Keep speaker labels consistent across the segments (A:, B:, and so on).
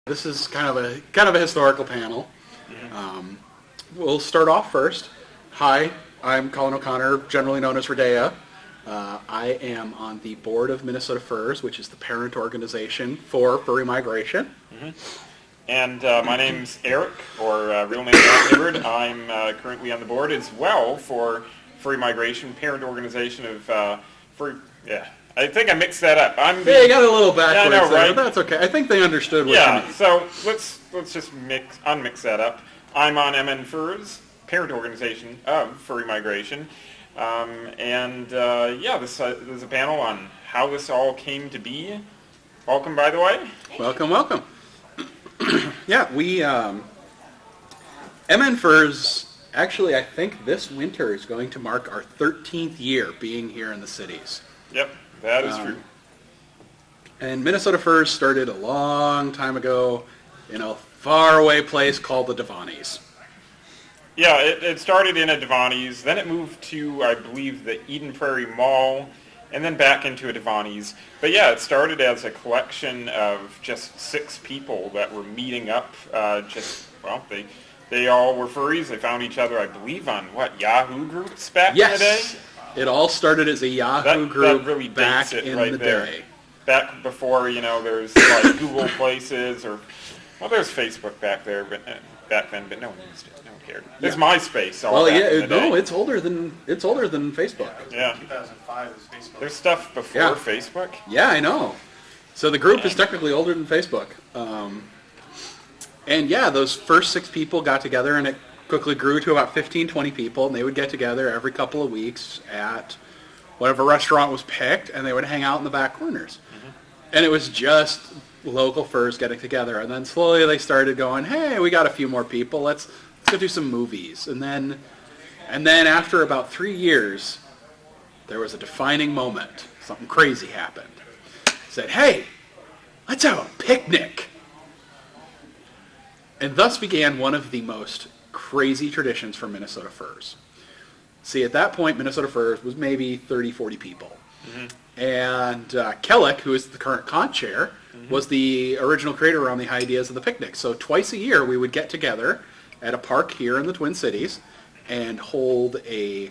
A: This is kind of a historical panel. We'll start off first. Hi, I'm Colin O'Connor, generally known as Ridayah. I am on the board of MNFurs, which is the parent organization for Furry Migration.
B: And my name's Aerak, or real name Edward. I'm currently on the board as well for Furry Migration, parent organization of Furry. Yeah, I think I mixed that up.
A: Yeah, you got a little backwards
B: yeah, I know,
A: there,
B: right?
A: but that's okay. I think they understood what you mean.
B: So let's just unmix that up. I'm on MNFurs, parent organization of Furry Migration. This is a panel on how this all came to be. Welcome, by the way.
A: Welcome, welcome. Yeah, we, MNFurs, actually, I think this winter is going to mark our 13th year being here in the cities.
B: Yep, that is true.
A: And Minnesota Furs started a long time ago in a faraway place called the Devonies.
B: Yeah, it started in a Devonies, then it moved to, I believe, the Eden Prairie Mall, and then back into a Devonies. But yeah, it started as a collection of just 6 people that were meeting up. They all were furries. They found each other, I believe, on Yahoo groups back in the day.
A: It all started as a Yahoo group
B: that really
A: back
B: dates it
A: in
B: right
A: the
B: there.
A: day.
B: Back before, there's like Google Places or, there's Facebook back there, but back then, but no one used it. No one cared. There's MySpace.
A: It's older than Facebook.
B: Yeah.
C: 2005 was Facebook.
B: There's stuff before Facebook.
A: Yeah, I know. So the group is technically older than Facebook. Those first 6 people got together, and it quickly grew to about 15, 20 people, and they would get together every couple of weeks at whatever restaurant was picked, and they would hang out in the back corners. And it was just local furs getting together, and then slowly they started going, hey, we got a few more people, let's go do some movies. And then after about 3 years, there was a defining moment. Something crazy happened. Said, hey, let's have a picnic. And thus began one of the most crazy traditions for Minnesota Furs. See, at that point, Minnesota Furs was maybe 30, 40 people. And Kellick, who is the current con chair, was the original creator around the ideas of the picnic. So twice a year, we would get together at a park here in the Twin Cities and hold a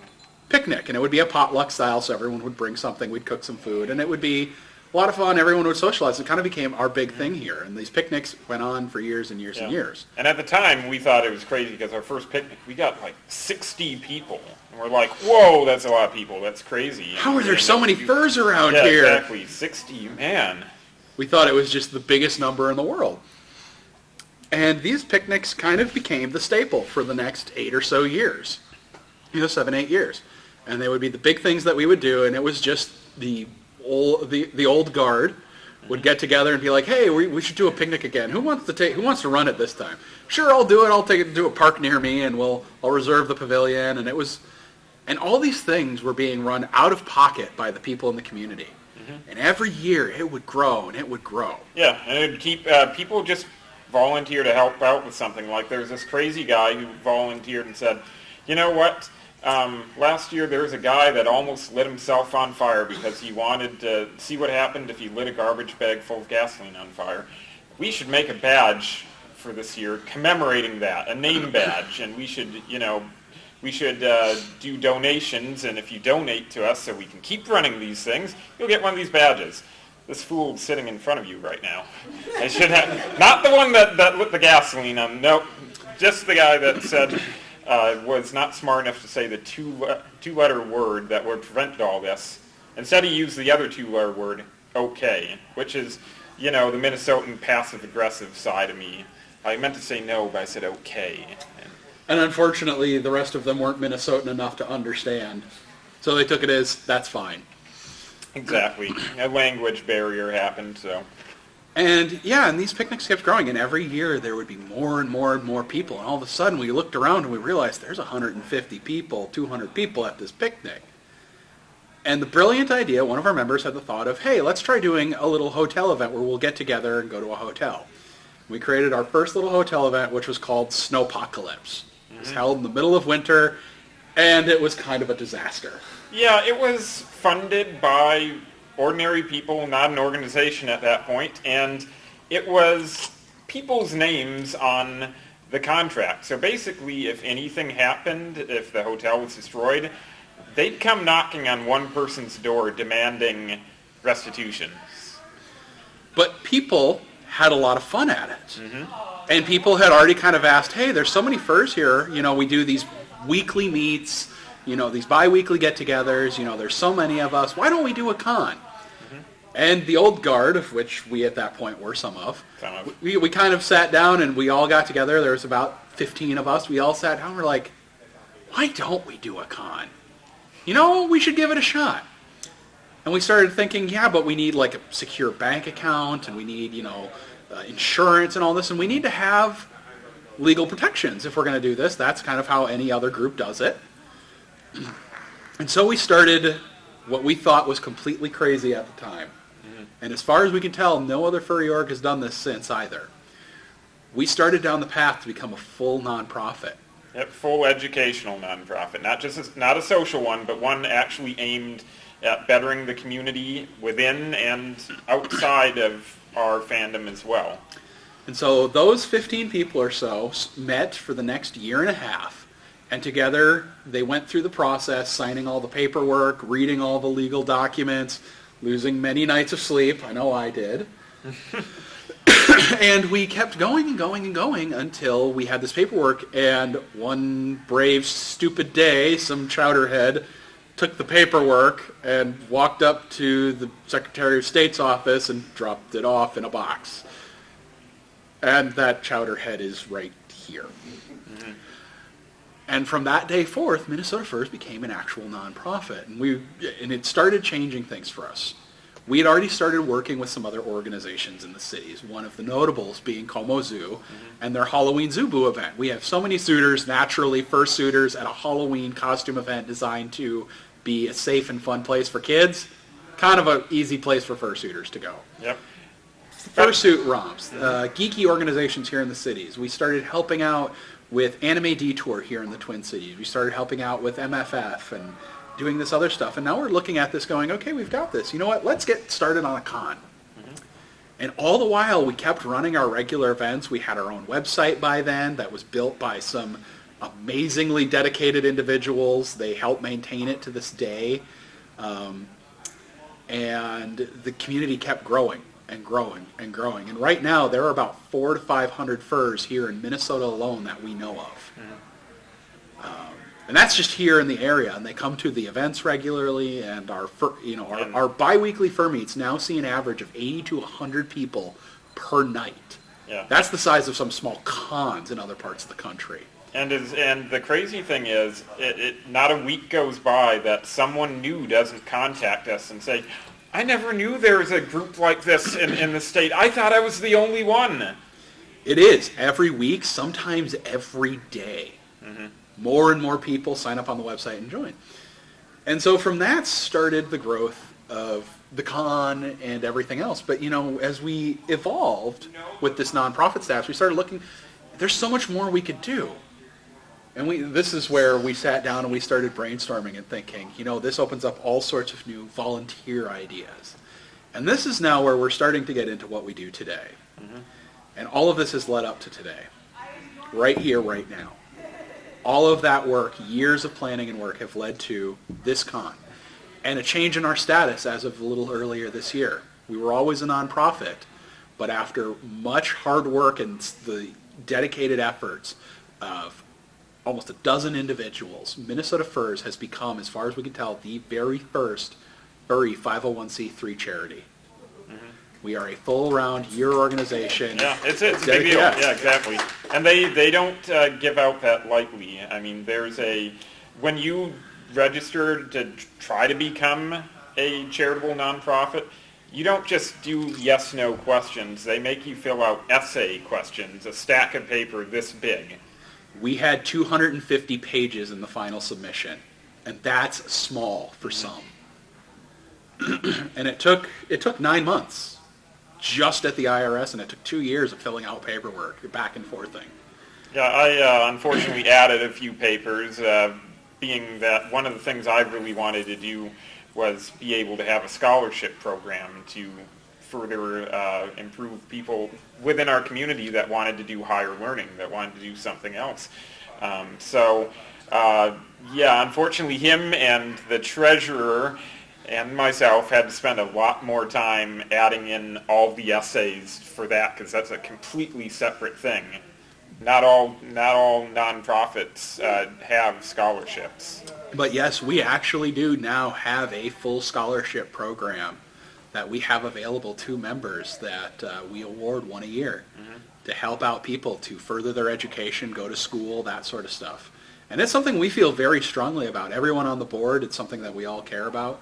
A: picnic. And it would be a potluck style, so everyone would bring something. We'd cook some food, and it would be a lot of fun. Everyone would socialize. It kind of became our big thing here. And these picnics went on for years and years and years.
B: And at the time, we thought it was crazy because our first picnic, we got like 60 people. And we're like, whoa, that's a lot of people. That's crazy.
A: How are there so many furs around here?
B: Yeah, exactly. 60, man.
A: We thought it was just the biggest number in the world. And these picnics kind of became the staple for the next 8 or so years. 7, 8 years. And they would be the big things that we would do, and it was just the old guard would get together and be like, hey, we should do a picnic again. Who wants to run it this time? Sure, I'll do it. I'll take it to a park near me, and I'll reserve the pavilion. And all these things were being run out of pocket by the people in the community. And every year it would grow and it would grow.
B: Yeah, and it would keep people just volunteer to help out with something. Like there's this crazy guy who volunteered and said, you know what? Last year there was a guy that almost lit himself on fire because he wanted to see what happened if he lit a garbage bag full of gasoline on fire. We should make a badge for this year commemorating that, a name badge, and we should do donations, and if you donate to us so we can keep running these things, you'll get one of these badges. This fool sitting in front of you right now. I should have, not the one that lit the gasoline on, nope, just the guy that said, was not smart enough to say the two-letter word that would prevent all this. Instead, he used the other 2-letter word, okay, which is, the Minnesotan passive-aggressive side of me. I meant to say no, but I said okay.
A: And unfortunately, the rest of them weren't Minnesotan enough to understand. So they took it as, that's fine.
B: Exactly. A language barrier happened, so.
A: And these picnics kept growing, and every year there would be more and more and more people. And all of a sudden we looked around and we realized there's 150 people, 200 people at this picnic. And the brilliant idea, one of our members had the thought of, hey, let's try doing a little hotel event where we'll get together and go to a hotel. We created our first little hotel event, which was called Snowpocalypse. It was held in the middle of winter, and it was kind of a disaster.
B: Yeah, it was funded by ordinary people, not an organization at that point, and it was people's names on the contract. So basically, if anything happened, if the hotel was destroyed, they'd come knocking on one person's door demanding restitution.
A: But people had a lot of fun at it. And people had already kind of asked, hey, there's so many furs here. You know, we do these weekly meets, you know, these bi-weekly get-togethers. You know, there's so many of us. Why don't we do a con? And the old guard, of which we at that point were some of, we kind of sat down and we all got together. There was about 15 of us. We all sat down and we're like, why don't we do a con? You know, we should give it a shot. And we started thinking, yeah, but we need like a secure bank account and we need, you know, insurance and all this. And we need to have legal protections if we're going to do this. That's kind of how any other group does it. And so we started what we thought was completely crazy at the time. And as far as we can tell, no other furry org has done this since either. We started down the path to become a full nonprofit.
B: Yep, full educational nonprofit, not a social one, but one actually aimed at bettering the community within and outside of our fandom as well.
A: And so those 15 people or so met for the next year and a half, and together they went through the process, signing all the paperwork, reading all the legal documents, losing many nights of sleep. I know I did. And we kept going and going and going until we had this paperwork, and one brave, stupid day, some chowderhead took the paperwork and walked up to the Secretary of State's office and dropped it off in a box. And that chowderhead is right here. And from that day forth, Minnesota Furs became an actual nonprofit, and it started changing things for us. We had already started working with some other organizations in the cities, one of the notables being Como Zoo and their Halloween Zubu event. We have so many suitors, naturally fursuiters, at a Halloween costume event designed to be a safe and fun place for kids. Kind of an easy place for fursuiters to go.
B: Yep.
A: Fursuit romps, geeky organizations here in the cities. We started helping out with Anime Detour here in the Twin Cities. We started helping out with MFF and doing this other stuff. And now we're looking at this going, okay, we've got this. You know what? Let's get started on a con. And all the while, we kept running our regular events. We had our own website by then that was built by some amazingly dedicated individuals. They help maintain it to this day. And the community kept growing and growing and growing. And right now, there are about 400 to 500 furs here in Minnesota alone that we know of. And that's just here in the area. And they come to the events regularly. And our bi-weekly fur meets now see an average of 80 to 100 people per night.
B: Yeah.
A: That's the size of some small cons in other parts of the country.
B: And the crazy thing is, not a week goes by that someone new doesn't contact us and say, I never knew there was a group like this in the state. I thought I was the only one.
A: It is. Every week, sometimes every day. More and more people sign up on the website and join. And so from that started the growth of the con and everything else. But, as we evolved with this nonprofit status, we started looking, there's so much more we could do. And this is where we sat down and we started brainstorming and thinking, this opens up all sorts of new volunteer ideas. And this is now where we're starting to get into what we do today. And all of this has led up to today. Right here, right now. All of that work, years of planning and work, have led to this con. And a change in our status as of a little earlier this year. We were always a nonprofit, but after much hard work and the dedicated efforts of almost a dozen individuals, Minnesota Furs has become, as far as we can tell, the very first furry 501c3 charity. We are a full-round year organization.
B: Yeah, it's a big deal. Yeah, exactly. And they don't give out that lightly. I mean, when you register to try to become a charitable nonprofit, you don't just do yes/no questions. They make you fill out essay questions, a stack of paper this big.
A: We had 250 pages in the final submission, and that's small for some. And it took 9 months just at the IRS, and it took 2 years of filling out paperwork, back and forth thing.
B: Yeah, I unfortunately added a few papers, being that one of the things I really wanted to do was be able to have a scholarship program to further improve people within our community that wanted to do higher learning, that wanted to do something else. Yeah, unfortunately him and the treasurer and myself had to spend a lot more time adding in all the essays for that, because that's a completely separate thing. Not all nonprofits have scholarships.
A: But yes, we actually do now have a full scholarship program that we have available to members that we award one a year to help out people to further their education, go to school, that sort of stuff. And it's something we feel very strongly about. Everyone on the board, it's something that we all care about.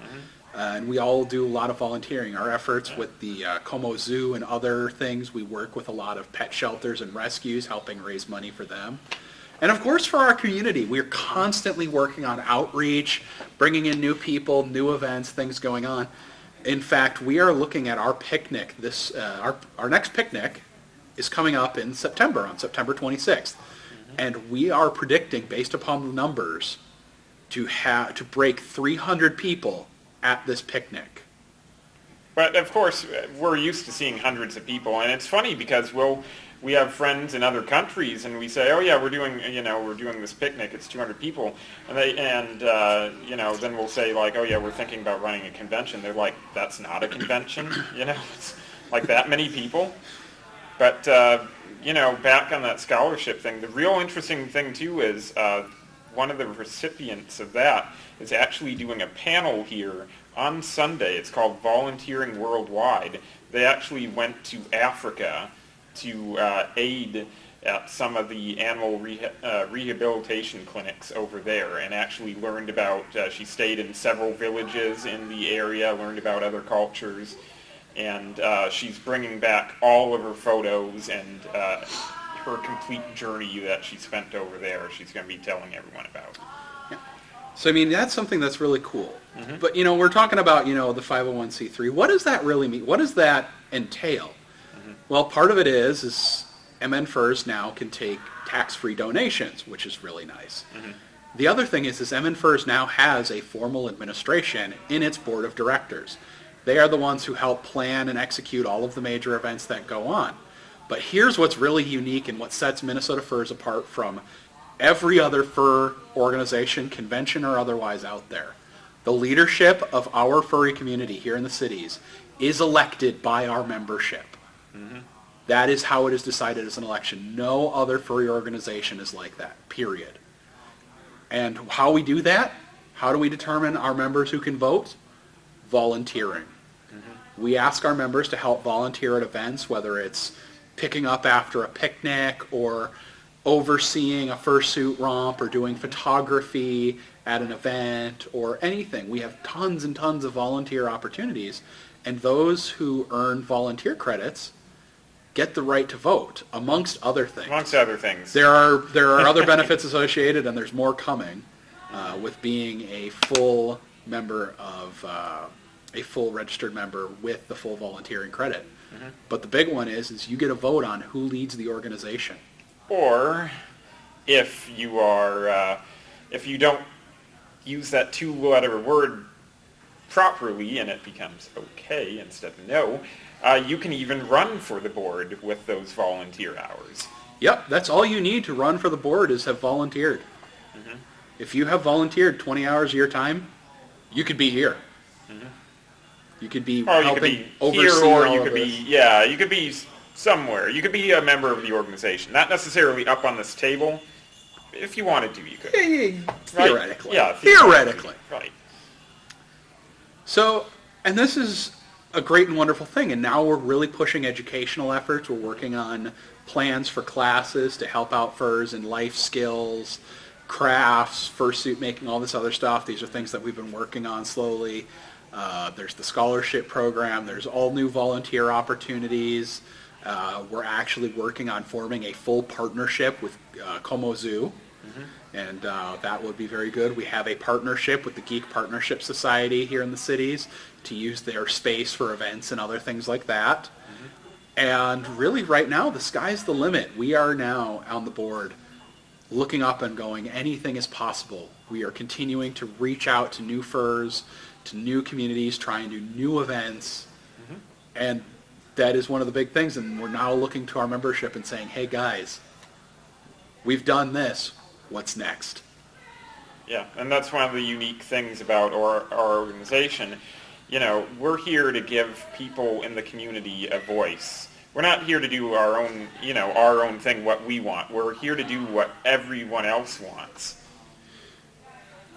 A: And we all do a lot of volunteering. Our efforts with the Como Zoo and other things, we work with a lot of pet shelters and rescues, helping raise money for them. And of course for our community, we're constantly working on outreach, bringing in new people, new events, things going on. In fact, we are looking at our picnic. Our next picnic is coming up in September, on September 26th. And we are predicting, based upon the numbers, to break 300 people at this picnic.
B: But of course, we're used to seeing hundreds of people, and it's funny because we have friends in other countries, and we say, oh yeah, we're doing this picnic. It's 200 people, and then we'll say like, oh yeah, we're thinking about running a convention. They're like, that's not a convention, it's like that many people. But back on that scholarship thing, the real interesting thing too is one of the recipients of that is actually doing a panel here on Sunday. It's called Volunteering Worldwide. They actually went to Africa to aid at some of the animal rehabilitation clinics over there, and actually learned about, she stayed in several villages in the area, learned about other cultures, and she's bringing back all of her photos and her complete journey that she spent over there. She's going to be telling everyone about.
A: Yeah. So I mean, that's something that's really cool. But we're talking about the 501c3. What does that really mean? What does that entail? Well, part of it is MNFurs now can take tax-free donations, which is really nice. The other thing is MNFurs now has a formal administration in its board of directors. They are the ones who help plan and execute all of the major events that go on. But here's what's really unique and what sets Minnesota Furs apart from every other fur organization, convention or otherwise out there. The leadership of our furry community here in the cities is elected by our membership. That is how it is decided as an election. No other furry organization is like that, period. And how we do that? How do we determine our members who can vote? Volunteering. We ask our members to help volunteer at events, whether it's picking up after a picnic or overseeing a fursuit romp or doing photography at an event or anything. We have tons and tons of volunteer opportunities, and those who earn volunteer credits get the right to vote, amongst other things.
B: Amongst other things.
A: There are other benefits associated, and there's more coming with being a full member of a full registered member with the full volunteering credit. But the big one is you get a vote on who leads the organization.
B: Or if you are, if you don't use that two-letter word properly and it becomes okay instead of no, you can even run for the board with those volunteer hours.
A: Yep, that's all you need to run for the board is have volunteered. If you have volunteered 20 hours of your time, you could be here. You could be helping oversee
B: here, or
A: all
B: you
A: of
B: could
A: this.
B: you could be somewhere. You could be a member of the organization, not necessarily up on this table. If you wanted to, you could.
A: Yeah, theoretically.
B: Right? Yeah,
A: theoretically.
B: Right.
A: So, and this is a great and wonderful thing, and now we're really pushing educational efforts. We're working on plans for classes to help out furs in life skills, crafts, fursuit making, all this other stuff. These are things that we've been working on slowly. There's the scholarship program. There's all new volunteer opportunities. We're actually working on forming a full partnership with Como Zoo, and that would be very good. We have a partnership with the Geek Partnership Society here in the cities to use their space for events and other things like that. And really right now, the sky's the limit. We are now on the board looking up and going, anything is possible. We are continuing to reach out to new furs, to new communities, try and do new events. And that is one of the big things, and we're now looking to our membership and saying, hey guys, we've done this, what's next?
B: Yeah, and that's one of the unique things about our organization. We're here to give people in the community a voice. We're not here to do our own thing, what we want. We're here to do what everyone else wants.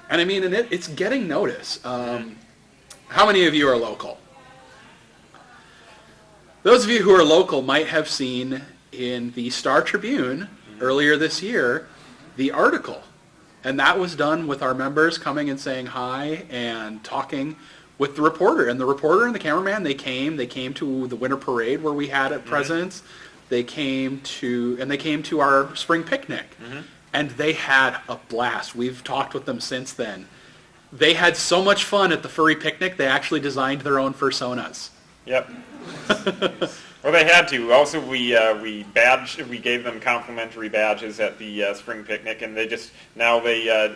A: And I mean, and it's getting notice. How many of you are local? Those of you who are local might have seen in the Star Tribune earlier this year the article. And that was done with our members coming and saying hi and talking with the reporter. And the reporter and the cameraman, they came to the winter parade where we had at President's. They came to our spring picnic. And they had a blast. We've talked with them since then. They had so much fun at the furry picnic, they actually designed their own fursonas.
B: Yep. Well, they had to. Also, we gave them complimentary badges at the spring picnic, and they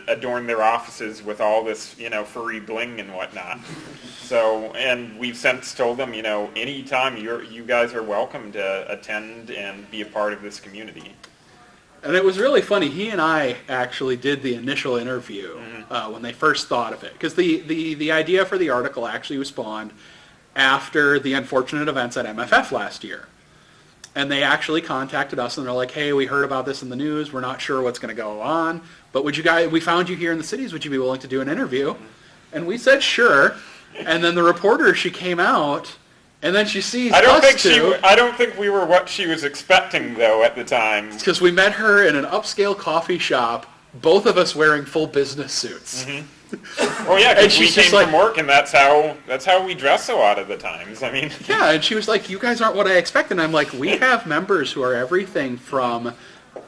B: adorn their offices with all this, furry bling and whatnot. So, and we've since told them, anytime you guys are welcome to attend and be a part of this community.
A: And it was really funny. He and I actually did the initial interview when they first thought of it, because the idea for the article actually was spawned after the unfortunate events at MFF last year. And they actually contacted us and they're like, hey, we heard about this in the news. We're not sure what's going to go on. But we found you here in the cities. Would you be willing to do an interview? And we said, sure. And then the reporter, she came out and then she sees
B: I don't think we were what she was expecting, though, at the time.
A: Because we met her in an upscale coffee shop, both of us wearing full business suits.
B: Well, yeah, because we came from work, and that's how we dress a lot of the times. I mean,
A: yeah, and she was like, "You guys aren't what I expected." And I'm like, "We have members who are everything from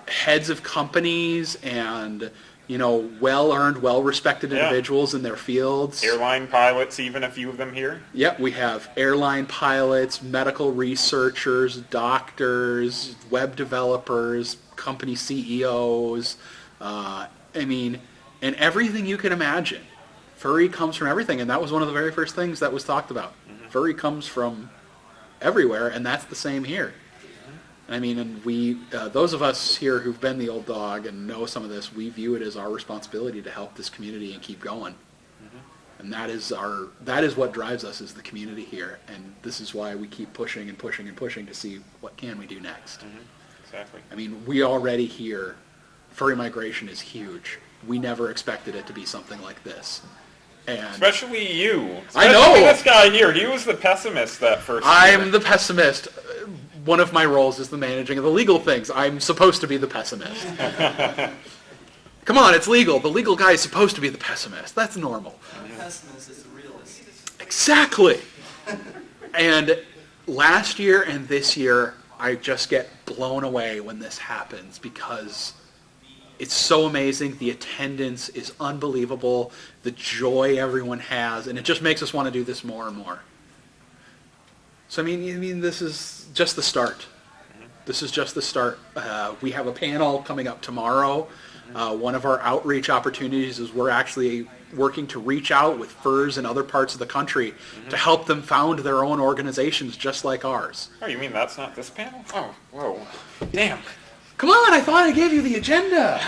A: heads of companies and well-earned, well-respected individuals in their fields.
B: Airline pilots, even a few of them here.
A: Yep, we have airline pilots, medical researchers, doctors, web developers, company CEOs. And everything you can imagine. Furry comes from everything, and that was one of the very first things that was talked about. Furry comes from everywhere, and that's the same here. And we, those of us here who've been the old dog and know some of this, we view it as our responsibility to help this community and keep going. And that is what drives us, is the community here. And this is why we keep pushing and pushing and pushing to see what can we do next.
B: Exactly.
A: We already hear Furry Migration is huge. We never expected it to be something like this. And
B: especially you.
A: I know.
B: This guy here, he was the pessimist that first year.
A: I'm the pessimist. One of my roles is the managing of the legal things. I'm supposed to be the pessimist. Come on, it's legal. The legal guy is supposed to be the pessimist. That's normal.
C: The pessimist is the realist.
A: Exactly. And last year and this year, I just get blown away when this happens, because it's so amazing. The attendance is unbelievable. The joy everyone has, and it just makes us want to do this more and more. So this is just the start. This is just the start. We have a panel coming up tomorrow. One of our outreach opportunities is we're actually working to reach out with furs in other parts of the country to help them found their own organizations just like ours.
B: Oh, you mean that's not this panel? Oh, whoa. Damn.
A: Come on, I thought I gave you the agenda.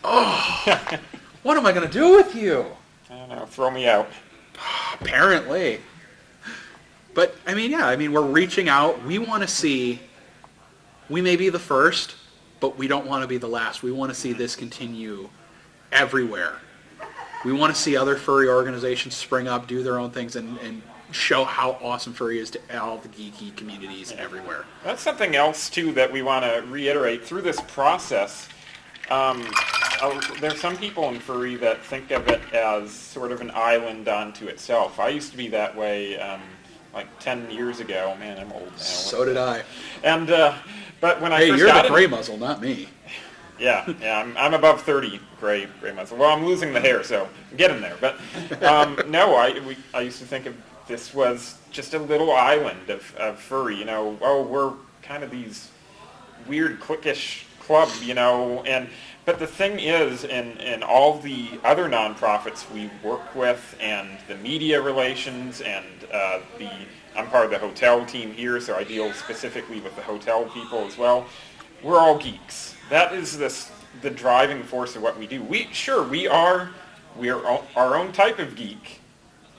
A: Oh, what am I going to do with you?
B: I don't know, throw me out.
A: Apparently. But, we're reaching out. We want to see, we may be the first, but we don't want to be the last. We want to see this continue everywhere. We want to see other furry organizations spring up, do their own things, and show how awesome furry is to all the geeky communities everywhere.
B: That's something else, too, that we want to reiterate. Through this process, there's some people in furry that think of it as sort of an island unto itself. I used to be that way like 10 years ago. Man, I'm old now.
A: So did I.
B: And but when I first
A: you're
B: got
A: the gray muzzle, not me.
B: Yeah, I'm above 30 gray muzzle. Well, I'm losing the hair, so I'm getting there. But no, I used to think of this was just a little island of furry. We're kind of these weird cliquish club, but the thing is, in all the other nonprofits we work with, and the media relations, and the I'm part of the hotel team here, so I deal specifically with the hotel people as well. We're all geeks. That is the driving force of what we do. We are our own type of geek,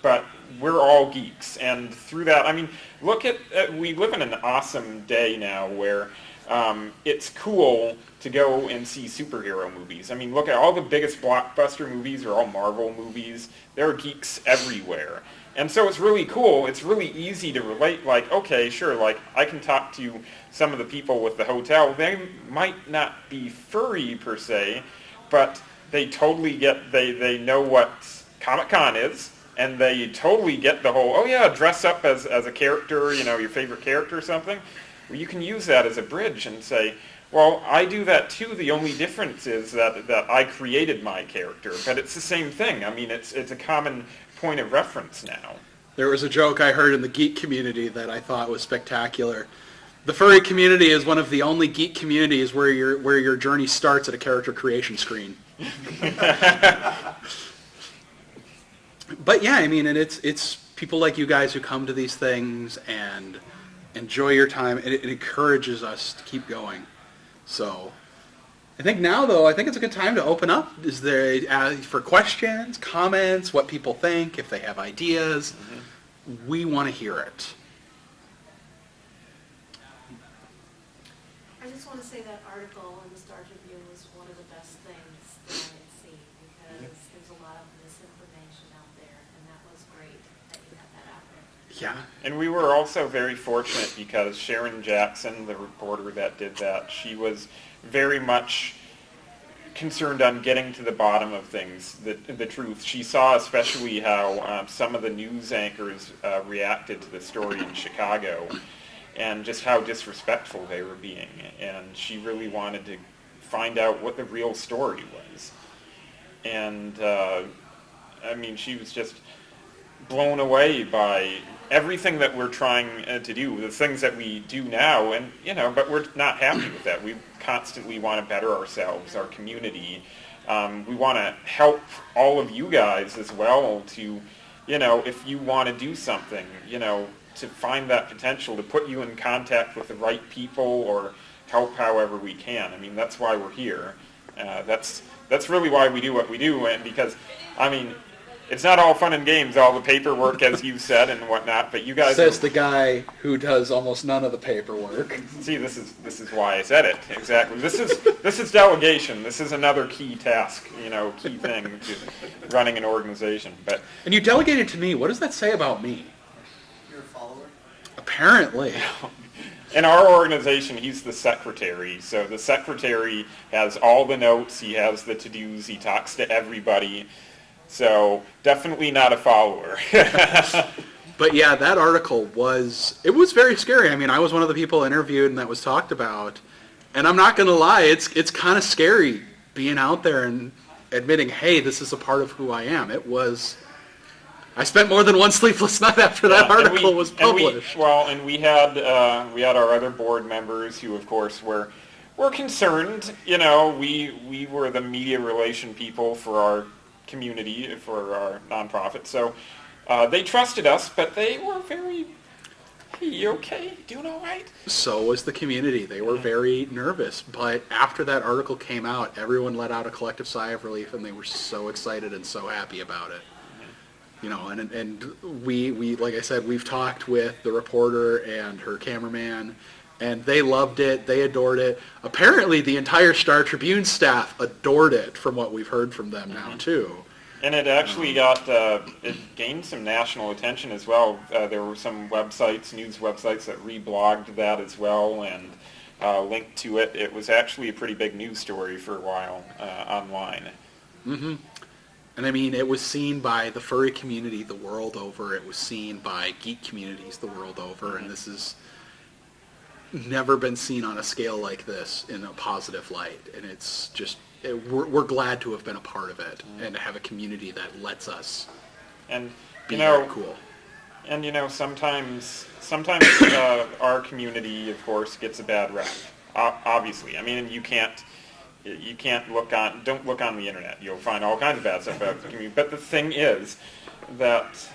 B: but we're all geeks. And through that, I mean, look at we live in an awesome day now where it's cool to go and see superhero movies. I mean, look at all the biggest blockbuster movies are all Marvel movies. There are geeks everywhere. And so it's really cool. It's really easy to relate, like, okay, sure, like, I can talk to some of the people with the hotel. They might not be furry, per se, but they totally get, they know what Comic-Con is, and they totally get the whole, oh yeah, dress up as a character, you know, your favorite character or something. Well, you can use that as a bridge and say, well, I do that too. The only difference is that I created my character, but it's the same thing. I mean, it's a common point of reference now.
A: There was a joke I heard in the geek community that I thought was spectacular. The furry community is one of the only geek communities where your journey starts at a character creation screen. But yeah, I mean, and it's people like you guys who come to these things and enjoy your time. It encourages us to keep going. So I think now, though, I think it's a good time to open up. Is there for questions, comments, what people think, if they have ideas? Mm-hmm. We want to hear it.
D: I just want to say that article in the Star Tribune was one of the best things that I had seen because there's a lot of misinformation out there, and that was great that you had that out there.
A: Yeah.
B: And we were also very fortunate because Sharon Jackson, the reporter that did that, she was very much concerned on getting to the bottom of things, the truth. She saw especially how some of the news anchors reacted to the story in Chicago and just how disrespectful they were being. And she really wanted to find out what the real story was. And, I mean, she was just blown away by everything that we're trying to do, the things that we do now, and, you know, but we're not happy with that. We constantly want to better ourselves, our community. We want to help all of you guys as well to, you know, if you want to do something, you know, to find that potential, to put you in contact with the right people or help however we can. I mean, that's why we're here. That's really why we do what we do, and because, I mean, it's not all fun and games, all the paperwork, as you said, and whatnot, but you guys...
A: Says the guy who does almost none of the paperwork.
B: See, this is why I said it, exactly. This is delegation. This is another key task, you know, key thing to running an organization. But
A: And you delegated to me. What does that say about me?
C: You're a follower?
A: Apparently.
B: in our organization, he's the secretary. So the secretary has all the notes. He has the to-dos. He talks to everybody. So definitely not a follower.
A: But yeah, that article was very scary. I mean, I was one of the people interviewed and that was talked about. And I'm not going to lie, it's kind of scary being out there and admitting, hey, this is a part of who I am. I spent more than one sleepless night after that article was published.
B: And we had our other board members who, of course, were concerned. You know, we were the media relation people for our community, for our nonprofit. So they trusted us, but they were very, hey, you okay? Doing all right?
A: So was the community. They were very nervous. But after that article came out, everyone let out a collective sigh of relief, and they were so excited and so happy about it. You know, and we like I said, we've talked with the reporter and her cameraman, and they loved it. They adored it. Apparently, the entire Star Tribune staff adored it, from what we've heard from them now too.
B: And it actually it gained some national attention as well. There were some websites, news websites, that reblogged that as well and linked to it. It was actually a pretty big news story for a while online.
A: Mm-hmm. And I mean, it was seen by the furry community the world over. It was seen by geek communities the world over. And this has never been seen on a scale like this in a positive light. And it's just, we're glad to have been a part of it and to have a community that lets us be that cool.
B: And, you know, sometimes our community, of course, gets a bad rap. Obviously. I mean, you can't don't look on the internet. You'll find all kinds of bad stuff about the community. But the thing is that,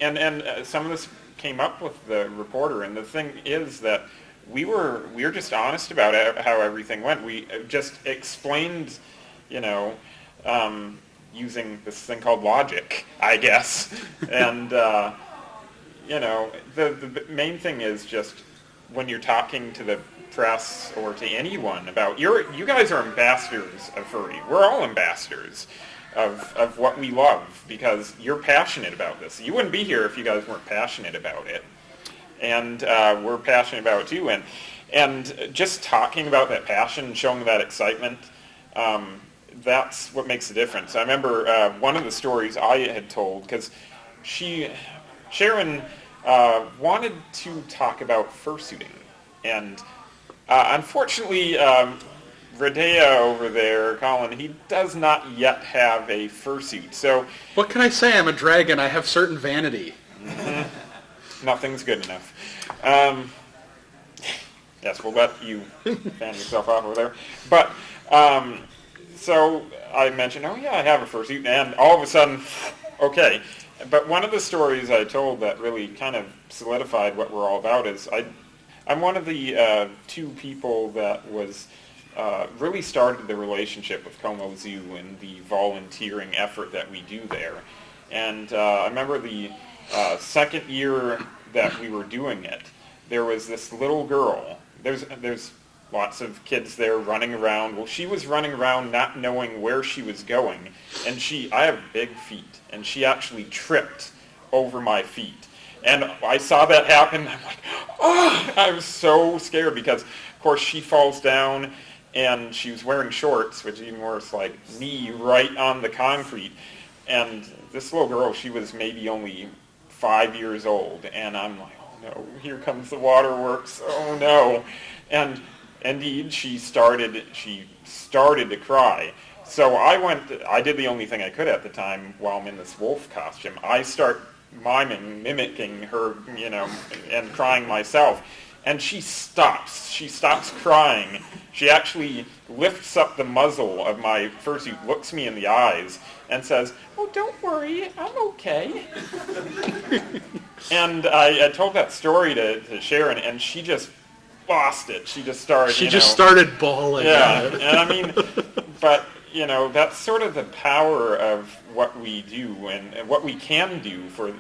B: and some of this came up with the reporter, and the thing is that we were just honest about how everything went. We just explained, using this thing called logic, I guess. And the main thing is just when you're talking to the press or to anyone about you guys are ambassadors of furry. We're all ambassadors of what we love because you're passionate about this. You wouldn't be here if you guys weren't passionate about it. And we're passionate about it too. And just talking about that passion, showing that excitement, that's what makes the difference. I remember one of the stories I had told, because Sharon wanted to talk about fursuiting. And unfortunately, Ridayah over there, Colin, he does not yet have a fursuit. So
A: what can I say? I'm a dragon. I have certain vanity.
B: Nothing's good enough. Yes, we'll let you fan yourself off over there. But so I mentioned, oh yeah, I have a fursuit, and all of a sudden, okay. But one of the stories I told that really kind of solidified what we're all about is I'm one of the two people that was really started the relationship with Como Zoo and the volunteering effort that we do there. And I remember the second year that we were doing it, there was this little girl. There's lots of kids there running around. Well, she was running around not knowing where she was going, and I have big feet, and she actually tripped over my feet. And I saw that happen, and I'm like, oh! I was so scared because, of course, she falls down, and she was wearing shorts, which is even worse, like knee right on the concrete. And this little girl, she was maybe only 5 years old, and I'm like, oh no, here comes the waterworks, oh no. And indeed, she started to cry. So I did the only thing I could at the time while I'm in this wolf costume. I start mimicking her, and crying myself. And she stops. She stops crying. She actually lifts up the muzzle of my fursuit, looks me in the eyes, and says, "Oh, don't worry, I'm okay." And I told that story to Sharon, and she just lost it. She just started.
A: She just started bawling.
B: Yeah, and I mean, but that's sort of the power of what we do and what we can do for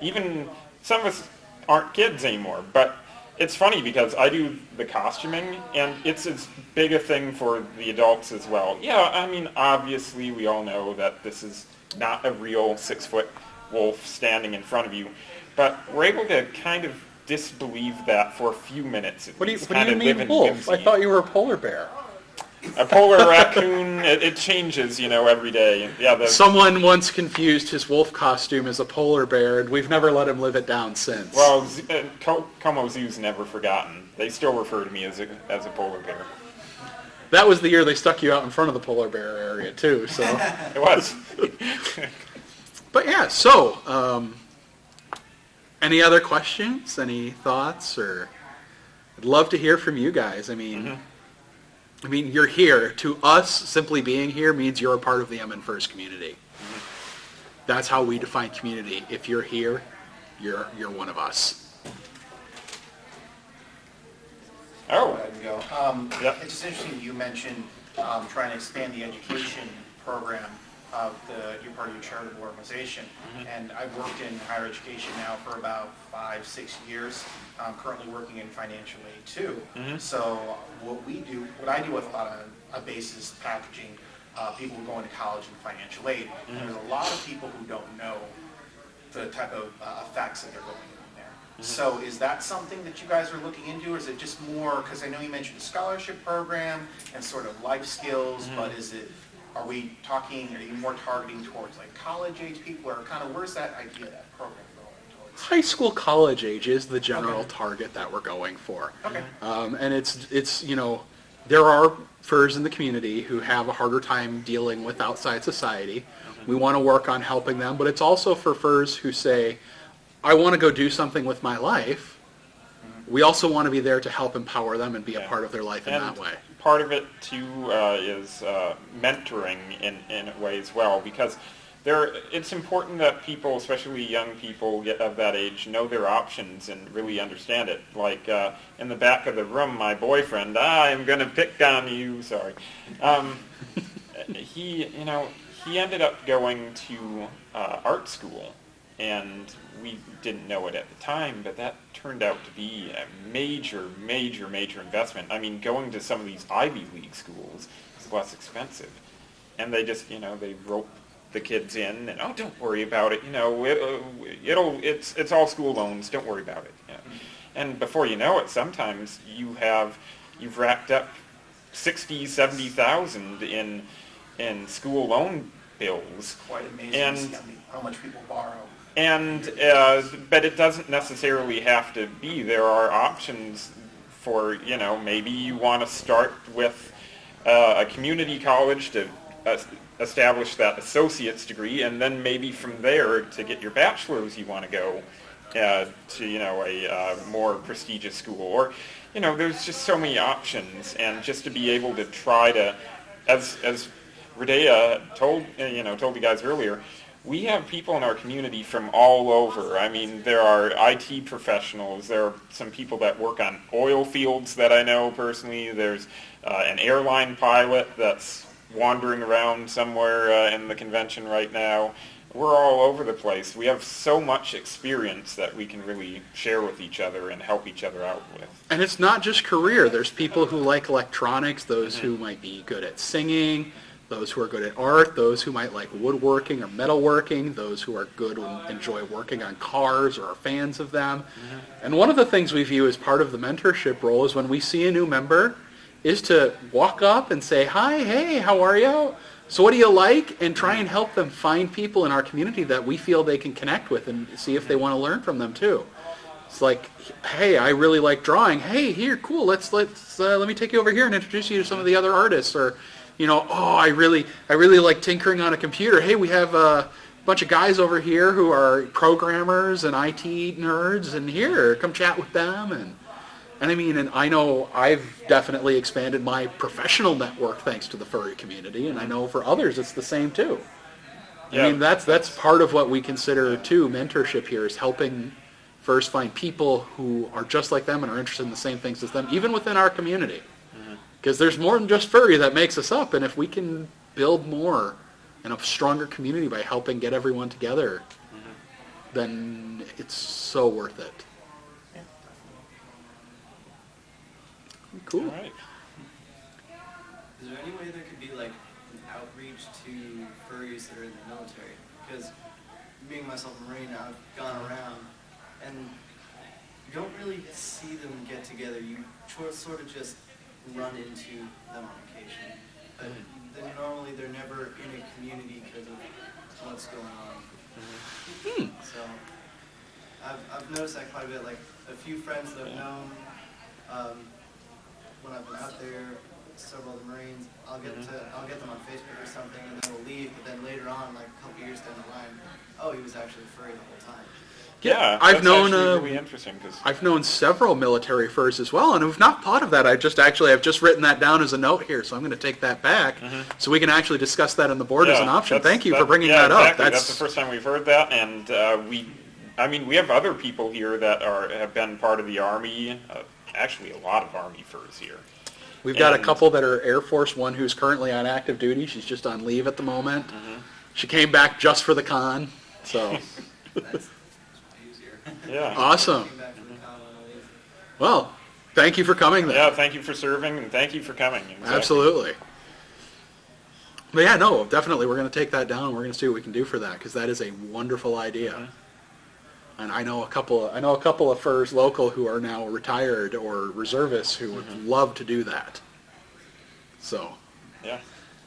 B: even some of us aren't kids anymore, but. It's funny because I do the costuming, and it's as big a thing for the adults as well. Yeah, I mean, obviously we all know that this is not a real 6-foot wolf standing in front of you, but we're able to kind of disbelieve that for a few minutes.
A: What do you mean wolf? I thought you were a polar bear.
B: A polar raccoon, it changes, every day. Yeah.
A: Someone once confused his wolf costume as a polar bear, and we've never let him live it down since.
B: Well, Como Zoo's never forgotten. They still refer to me as a polar bear.
A: That was the year they stuck you out in front of the polar bear area, too. So
B: it was.
A: But yeah, so any other questions? Any thoughts? Or I'd love to hear from you guys. I mean, you're here. To us, simply being here means you're a part of the MNFurs community. That's how we define community. If you're here, you're one of us.
B: Oh.
E: Go.
B: Yep.
E: It's just interesting you mentioned trying to expand the education program of you're part of your charitable organization. And I've worked in higher education now for about 5-6 years. I'm currently working in financial aid too. So what I do with a lot of basis packaging, people who go into college in financial aid. And there's a lot of people who don't know the type of effects that they're going in there. So is that something that you guys are looking into, or is it just more, because I know you mentioned a scholarship program and sort of life skills, but are you more targeting towards like college age people, or kind of where's that idea, that program going towards?
A: High school, college age is the general target that we're going for.
E: Okay.
A: And it's there are furs in the community who have a harder time dealing with outside society. We want to work on helping them, but it's also for furs who say, I want to go do something with my life. We also want to be there to help empower them and be a part of their life in that way.
B: Part of it too is mentoring in a way as well, because it's important that people, especially young people of that age, know their options and really understand it. Like in the back of the room, my boyfriend, I'm going to pick on you, sorry. He ended up going to art school, and we didn't know it at the time, but that turned out to be a major, major, major investment. I mean, going to some of these Ivy League schools is less expensive. And they just, they rope the kids in, and don't worry about it. It's all school loans. Don't worry about it. And before you know it, sometimes you've racked up $60,000, $70,000 in school loan bills.
E: Quite amazing
B: And
E: how much people borrow.
B: And but it doesn't necessarily have to be. There are options for, maybe you want to start with a community college to establish that associate's degree, and then maybe from there to get your bachelor's you want to go to, a more prestigious school. Or, there's just so many options, and just to be able to try to, as Ridayah told you guys earlier, we have people in our community from all over. I mean, there are IT professionals. There are some people that work on oil fields that I know personally. There's an airline pilot that's wandering around somewhere in the convention right now. We're all over the place. We have so much experience that we can really share with each other and help each other out with.
A: And it's not just career. There's people who like electronics, those who might be good at singing, those who are good at art, those who might like woodworking or metalworking, those who are good and enjoy working on cars or are fans of them. And one of the things we view as part of the mentorship role is when we see a new member is to walk up and say, hi, hey, how are you? So what do you like? And try and help them find people in our community that we feel they can connect with and see if they want to learn from them too. It's like, hey, I really like drawing. Hey, here, cool. Let me take you over here and introduce you to some of the other artists. Or, I really like tinkering on a computer. Hey, we have a bunch of guys over here who are programmers and IT nerds, and here, come chat with them. And I know I've definitely expanded my professional network thanks to the furry community, and I know for others it's the same too.
B: Yeah.
A: That's part of what we consider too mentorship here, is helping first find people who are just like them and are interested in the same things as them, even within our community. Because there's more than just furry that makes us up, and if we can build more and a stronger community by helping get everyone together, then it's so worth it. Cool.
B: All right.
C: Is there any way there could be like an outreach to furries that are in the military? Because being myself a Marine, I've gone around and you don't really see them get together. You sort of just run into them on occasion. But then normally they're never in a community because of what's going on. So I've noticed that quite a bit. Like a few friends that I've known when I've been out there, several of the Marines, I'll get them on Facebook or something, and then we'll leave. But then later on, like a couple years down the line, he was actually furry the whole time.
B: Yeah,
A: I've known
B: really interesting.
A: I've known several military furs as well, and I've not thought of that. I've just written that down as a note here, so I'm going to take that back, so we can actually discuss that on the board as an option. Thank you for bringing that up.
B: That's the first time we've heard that, and we have other people here that have been part of the Army. Actually, a lot of Army furs here.
A: We've got a couple that are Air Force, one who's currently on active duty. She's just on leave at the moment. She came back just for the con, so.
C: That's easier.
B: Yeah.
A: Awesome.
C: Came back from the con when I leave.
A: Well, thank you for coming then.
B: Yeah, thank you for serving, and thank you for coming. Exactly.
A: Absolutely. But yeah, no, definitely we're going to take that down, and we're going to see what we can do for that, because that is a wonderful idea. And I know a couple of furs local who are now retired or reservists who would love to do that. So,
B: Yeah.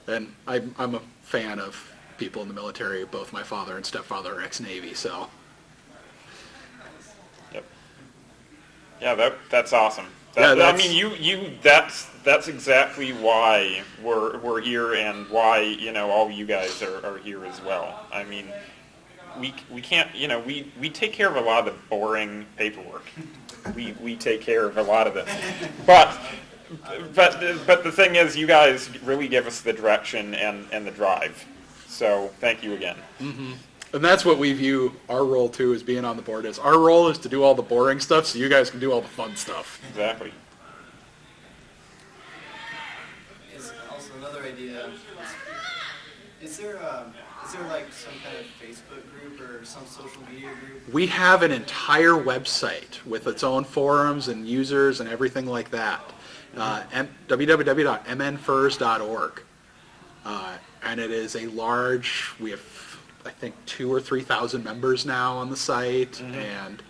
A: and I'm a fan of people in the military. Both my father and stepfather are ex-Navy, so.
B: Yep. Yeah, that's awesome.
A: Yeah,
B: That's exactly why we're here, and why all you guys are here as well. I mean, we can't, we take care of a lot of the boring paperwork. We take care of a lot of it. But the thing is, you guys really give us the direction and the drive. So thank you again.
A: And that's what we view our role too, as being on the board as. Our role is to do all the boring stuff so you guys can do all the fun stuff.
B: Exactly.
C: Is also another idea. Is there like some kind of Facebook group or some social media group?
A: We have an entire website with its own forums and users and everything like that. www.MNFurs.org. And it is a large, we have, I think, 2,000 or 3,000 members now on the site, and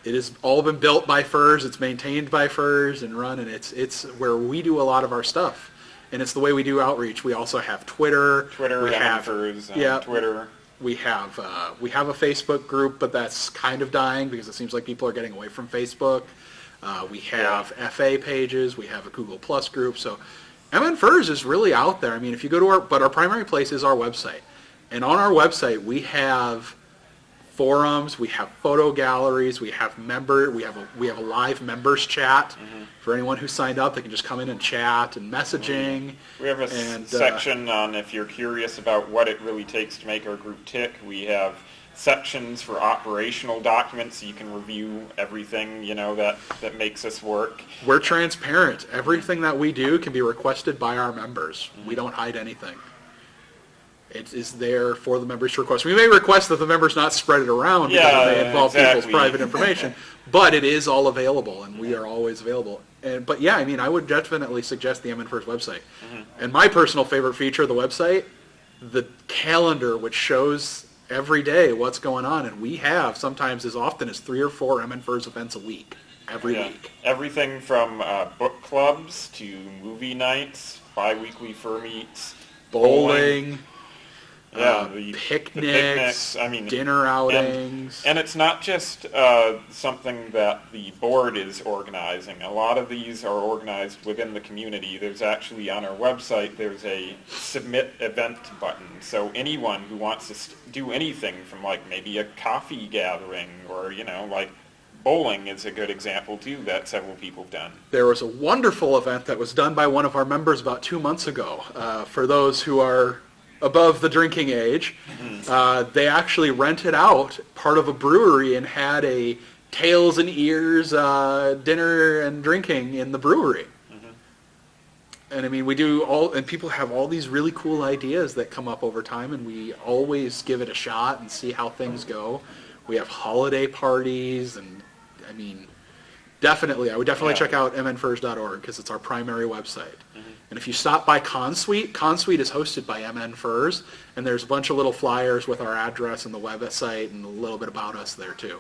A: it has all been built by Furs, it's maintained by Furs and run, and it's where we do a lot of our stuff. And it's the way we do outreach. We also have Twitter.
B: Twitter, MNFurs, Twitter.
A: We have a Facebook group, but that's kind of dying because it seems like people are getting away from Facebook. We have FA pages. We have a Google Plus group. So MNFurs is really out there. I mean, if you go to but our primary place is our website. And on our website, we have forums, we have photo galleries, we have a live members chat for anyone who signed up. They can just come in and chat and messaging.
B: We have a section on if you're curious about what it really takes to make our group tick. We have sections for operational documents so you can review everything, that makes us work.
A: We're transparent. Everything that we do can be requested by our members. We don't hide anything. It is there for the members to request. We may request that the members not spread it around because it may involve people's private information, but it is all available, and we are always available. But yeah, I mean, I would definitely suggest the MNFurs website. And my personal favorite feature of the website, the calendar, which shows every day what's going on, and we have sometimes as often as 3 or 4 MNFurs events a week, every week.
B: Everything from book clubs to movie nights, bi-weekly fur meets,
A: bowling.
B: The
A: picnics,
B: I mean,
A: dinner outings.
B: And it's not just something that the board is organizing. A lot of these are organized within the community. There's actually on our website, there's a submit event button. So anyone who wants to do anything from like maybe a coffee gathering or, like bowling is a good example too that several people have done.
A: There was a wonderful event that was done by one of our members about 2 months ago. For those who are above the drinking age, they actually rented out part of a brewery and had a tails and ears dinner and drinking in the brewery. And I mean, we do and people have all these really cool ideas that come up over time, and we always give it a shot and see how things go. We have holiday parties, and I mean, I would definitely check out MNFurs.org because it's our primary website. And if you stop by ConSuite is hosted by MNFurs, and there's a bunch of little flyers with our address and the website and a little bit about us there too.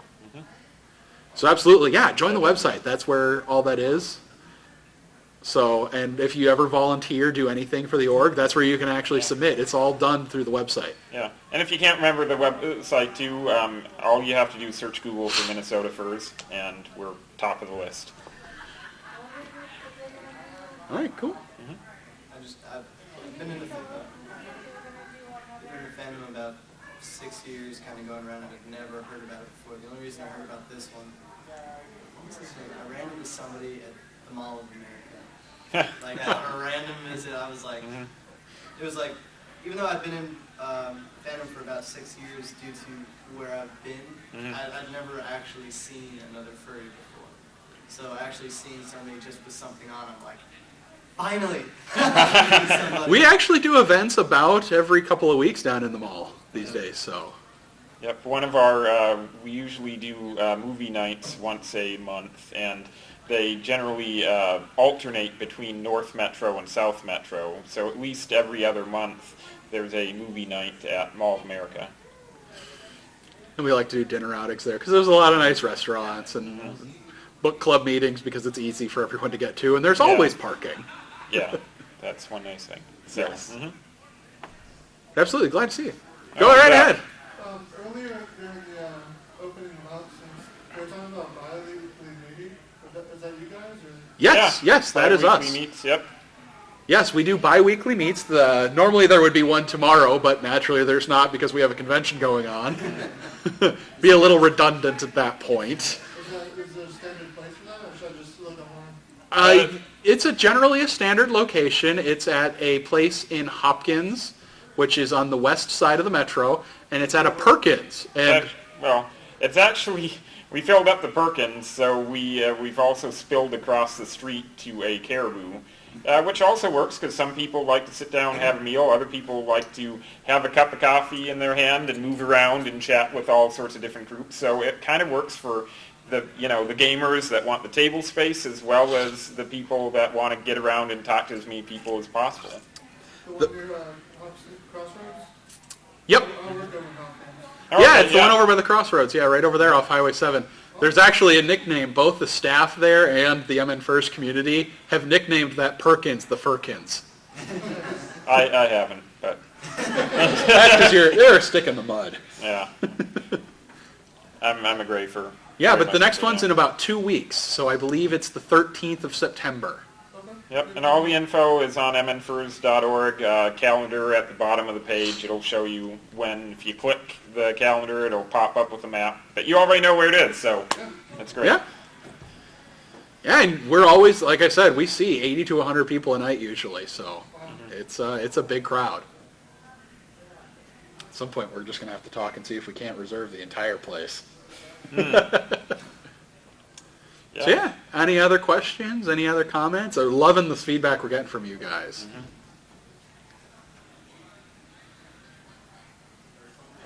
A: So absolutely, join the website. That's where all that is. So, and if you ever volunteer, do anything for the org, that's where you can actually submit. It's all done through the website.
B: Yeah, and if you can't remember the website too, all you have to do is search Google for Minnesota Furs, and we're top of the list.
A: All right, cool.
C: I've been in the fandom about 6 years, kind of going around, and I've never heard about it before. The only reason I heard about this one, what was his name? I ran into somebody at the Mall of America. Like on a random visit, I was like, it was like, even though I've been in fandom for about 6 years due to where I've been, I'd never actually seen another furry before. So actually seeing somebody just with something on, I'm like, finally!
A: We actually do events about every couple of weeks down in the mall these days, so.
B: Yep, one of our, we usually do movie nights once a month, and they generally alternate between North Metro and South Metro, so at least every other month there's a movie night at Mall of America.
A: And we like to do dinner outings there, because there's a lot of nice restaurants and book club meetings because it's easy for everyone to get to, and there's always parking.
B: Yeah, that's one nice thing. So,
A: yes. Absolutely, glad to see you. Go right ahead.
F: Earlier during the opening remarks, they were talking about bi-weekly meeting. Is that you guys? Or?
A: Yes, that is us.
B: Bi-weekly meets, yep.
A: Yes, we do bi-weekly meets. Normally there would be one tomorrow, but naturally there's not because we have a convention going on. Be a little redundant at that point.
F: Is there a standard place for that, or should I just look online?
A: It's generally a standard location. It's at a place in Hopkins, which is on the west side of the metro, and it's at a Perkins. And
B: Well, it's actually, we filled up the Perkins, so we've also spilled across the street to a Caribou, which also works because some people like to sit down and have a meal. Other people like to have a cup of coffee in their hand and move around and chat with all sorts of different groups. So it kind of works for the gamers that want the table space as well as the people that want to get around and talk to as many people as possible.
F: The one near Crossroads?
A: Yep.
F: I'll work over Hawkins.
A: Yeah, it's the one over by the Crossroads. Yeah, right over there off Highway 7. There's actually a nickname. Both the staff there and the MNFurs community have nicknamed that Perkins the Furkins.
B: I haven't, but
A: That's because you're a stick in the mud.
B: yeah. I'm a gray fur.
A: Yeah,
B: Very
A: but the
B: much
A: next
B: so,
A: one's
B: yeah.
A: in about 2 weeks, so I believe it's the 13th of September.
B: Yep, and all the info is on MNFurs.org, calendar at the bottom of the page. It'll show you when, if you click the calendar, it'll pop up with a map. But you already know where it is, so that's great.
A: Yeah. Yeah, and we're always, like I said, we see 80 to 100 people a night usually, so it's a big crowd. At some point, we're just going to have to talk and see if we can't reserve the entire place.
B: Yeah.
A: So yeah, any other questions, any other comments? I'm loving the feedback we're getting from you guys.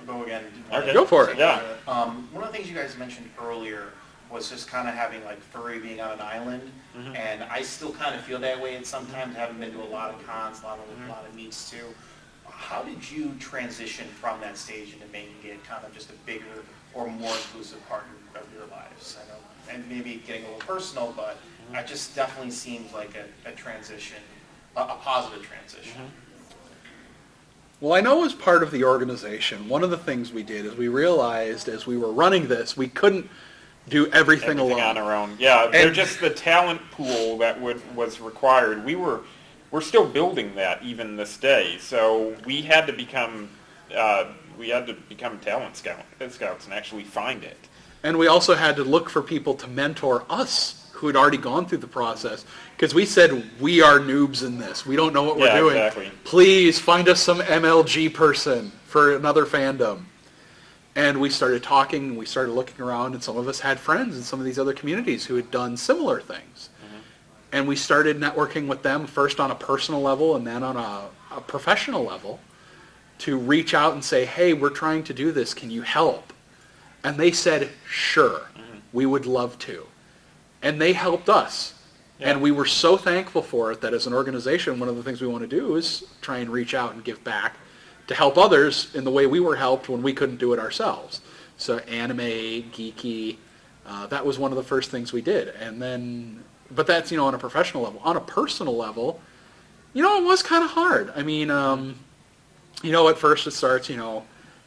E: I'll go again.
B: Okay.
A: Go for it.
B: Yeah.
E: One of the things you guys mentioned earlier was just kind of having like furry being on an island, and I still kind of feel that way at sometimes, having been to a lot of cons, a lot of meets too. How did you transition from that stage into making it kind of just a bigger or more inclusive part of your lives? I know, and maybe getting a little personal, but it just definitely seems like a transition, a positive transition.
A: Well, I know as part of the organization, one of the things we did is we realized as we were running this, we couldn't do everything alone.
B: on our own. Yeah, they're just the talent pool that was required. We're still building that even this day. So we had to become talent scouts and actually find it.
A: And we also had to look for people to mentor us who had already gone through the process. Because we said, we are noobs in this. We don't know what we're doing.
B: Exactly.
A: Please find us some MLG person for another fandom. And we started talking, and we started looking around, and some of us had friends in some of these other communities who had done similar things. And we started networking with them first on a personal level and then on a professional level to reach out and say, hey, we're trying to do this. Can you help? And they said, sure, we would love to. And they helped us. Yeah. And we were so thankful for it that as an organization, one of the things we want to do is try and reach out and give back to help others in the way we were helped when we couldn't do it ourselves. So anime, geeky, that was one of the first things we did. And then, but that's, on a professional level. On a personal level, it was kind of hard. I mean, at first it starts,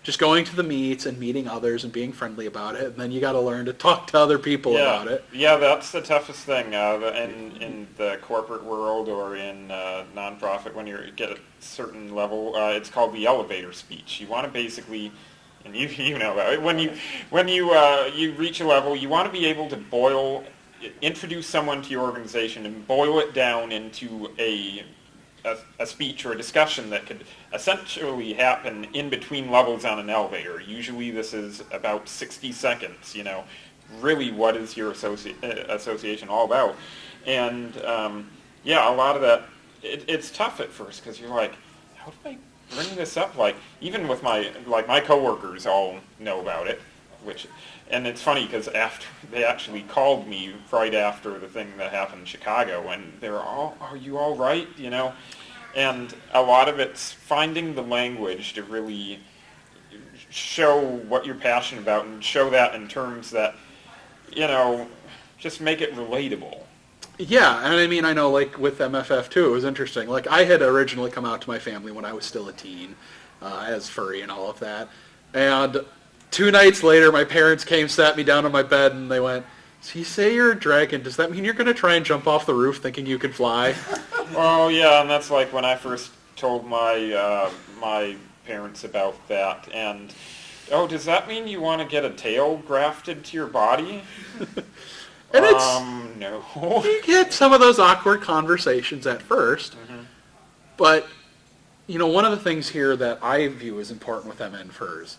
A: just going to the meets and meeting others and being friendly about it. And then you got to learn to talk to other people about it.
B: Yeah, that's the toughest thing in the corporate world or in nonprofit. When you get a certain level, it's called the elevator speech. You want to basically, and you know about it, when you reach a level, you want to be able to introduce someone to your organization and boil it down into a speech or a discussion that could essentially happen in between levels on an elevator. Usually this is about 60 seconds, really what is your association all about? And a lot of that, it's tough at first because you're like, how do I bring this up? Like, even with my coworkers all know about it, and it's funny because after they actually called me right after the thing that happened in Chicago, and they were all, "Are you all right?" And a lot of it's finding the language to really show what you're passionate about and show that in terms that, just make it relatable.
A: Yeah, and I mean, I know, like, with MFF too, it was interesting. Like, I had originally come out to my family when I was still a teen, as furry and all of that, and 2 nights later, my parents came, sat me down on my bed, and they went, so you say you're a dragon, does that mean you're going to try and jump off the roof thinking you can fly?
B: Oh, yeah, and that's like when I first told my parents about that, and, does that mean you want to get a tail grafted to your body?
A: And it's,
B: no.
A: You get some of those awkward conversations at first, but one of the things here that I view as important with MNFurs,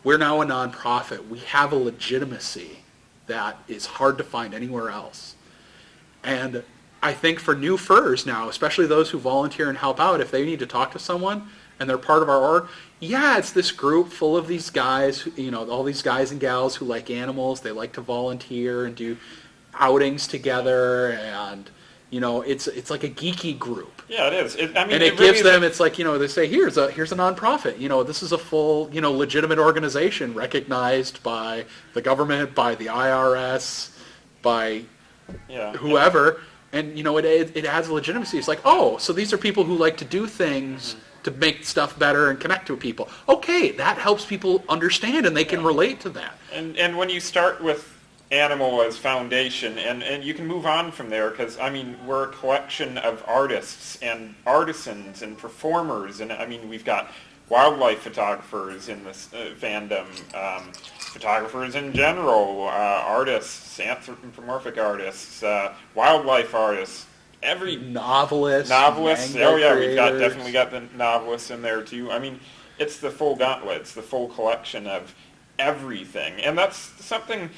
A: we're now a nonprofit. We have a legitimacy that is hard to find anywhere else. And I think for new furs now, especially those who volunteer and help out, if they need to talk to someone and they're part of our org, yeah, it's this group full of these guys, all these guys and gals who like animals. They like to volunteer and do outings together, and it's like a geeky group.
B: Yeah, it is.
A: It
B: really
A: gives them, it's like, they say, here's a nonprofit. This is a full, legitimate organization recognized by the government, by the IRS, by whoever. And, it adds legitimacy. It's like, oh, so these are people who like to do things to make stuff better and connect to people. Okay, that helps people understand, and they can relate to that.
B: And when you start with animal as foundation, and you can move on from there, because we're a collection of artists and artisans and performers, and we've got wildlife photographers in this fandom, photographers in general, artists, anthropomorphic artists, wildlife artists, every
A: novelists.
B: Oh yeah, we've definitely got the novelists in there too. It's the full gauntlet. It's the full collection of everything, and that's something.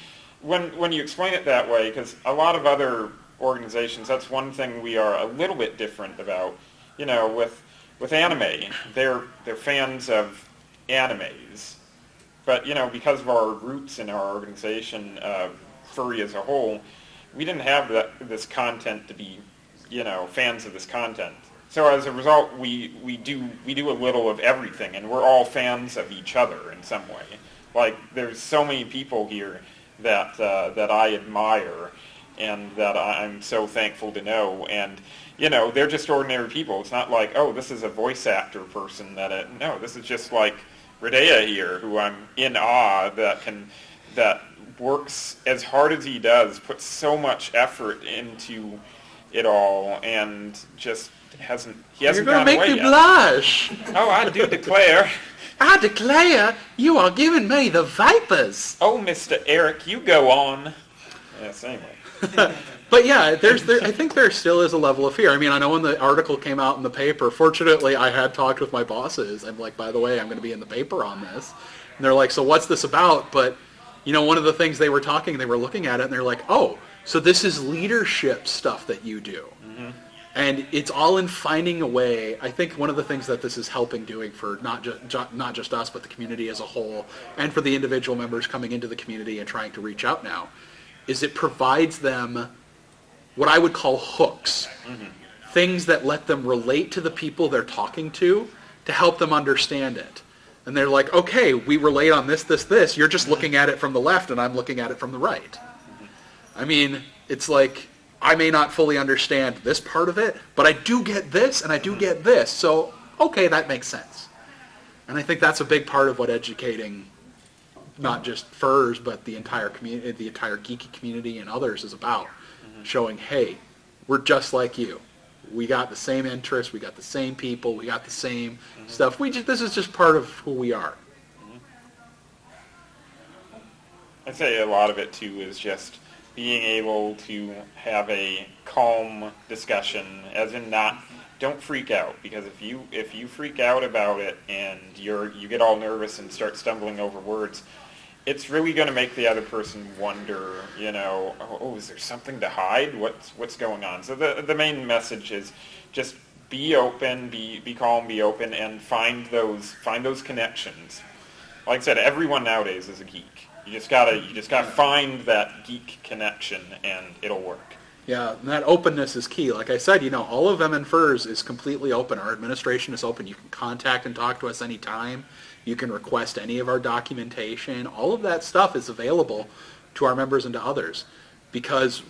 B: When you explain it that way, because a lot of other organizations, that's one thing we are a little bit different about. With anime, they're fans of animes, but because of our roots in our organization, Furry as a whole, we didn't have this content to be, fans of this content. So as a result, we do a little of everything, and we're all fans of each other in some way. Like, there's so many people here that I admire and that I'm so thankful to know, and they're just ordinary people. It's not like, oh, this is a voice actor person no, this is just like Ridayah here, who I'm in awe that works as hard as he does, puts so much effort into it all, and just hasn't gone away yet.
A: You're gonna make me blush.
B: Oh, I do declare.
A: I declare you are giving me the vipers.
B: Oh, Mr. Aerak, you go on. Yes, anyway.
A: But yeah, I think there still is a level of fear. I know when the article came out in the paper, fortunately I had talked with my bosses. I'm like, by the way, I'm going to be in the paper on this. And they're like, so what's this about? But, one of the things they were looking at it, and they're like, oh, so this is leadership stuff that you do. Mm-hmm. And it's all in finding a way. I think one of the things that this is helping doing for not just us, but the community as a whole, and for the individual members coming into the community and trying to reach out now, is it provides them what I would call hooks. Mm-hmm. Things that let them relate to the people they're talking to help them understand it. And they're like, okay, we relate on this. You're just looking at it from the left, and I'm looking at it from the right. Mm-hmm. It's like, I may not fully understand this part of it, but I do get this, and I do get this. So, okay, that makes sense. And I think that's a big part of what educating not just furs, but the entire community, the entire geeky community and others is about. Mm-hmm. Showing, hey, we're just like you. We got the same interests, we got the same people, we got the same stuff. This is just part of who we are.
B: Mm-hmm. I'd say a lot of it, too, is just being able to have a calm discussion, as in don't freak out, because if you freak out about it and you get all nervous and start stumbling over words, it's really going to make the other person wonder, oh, is there something to hide? What's going on? So the main message is just be open, be calm, be open, and find those connections. Like I said, everyone nowadays is a geek. You just gotta find that geek connection, and it'll work.
A: Yeah, and that openness is key. Like I said, all of MNFurs is completely open. Our administration is open. You can contact and talk to us anytime. You can request any of our documentation. All of that stuff is available to our members and to others, because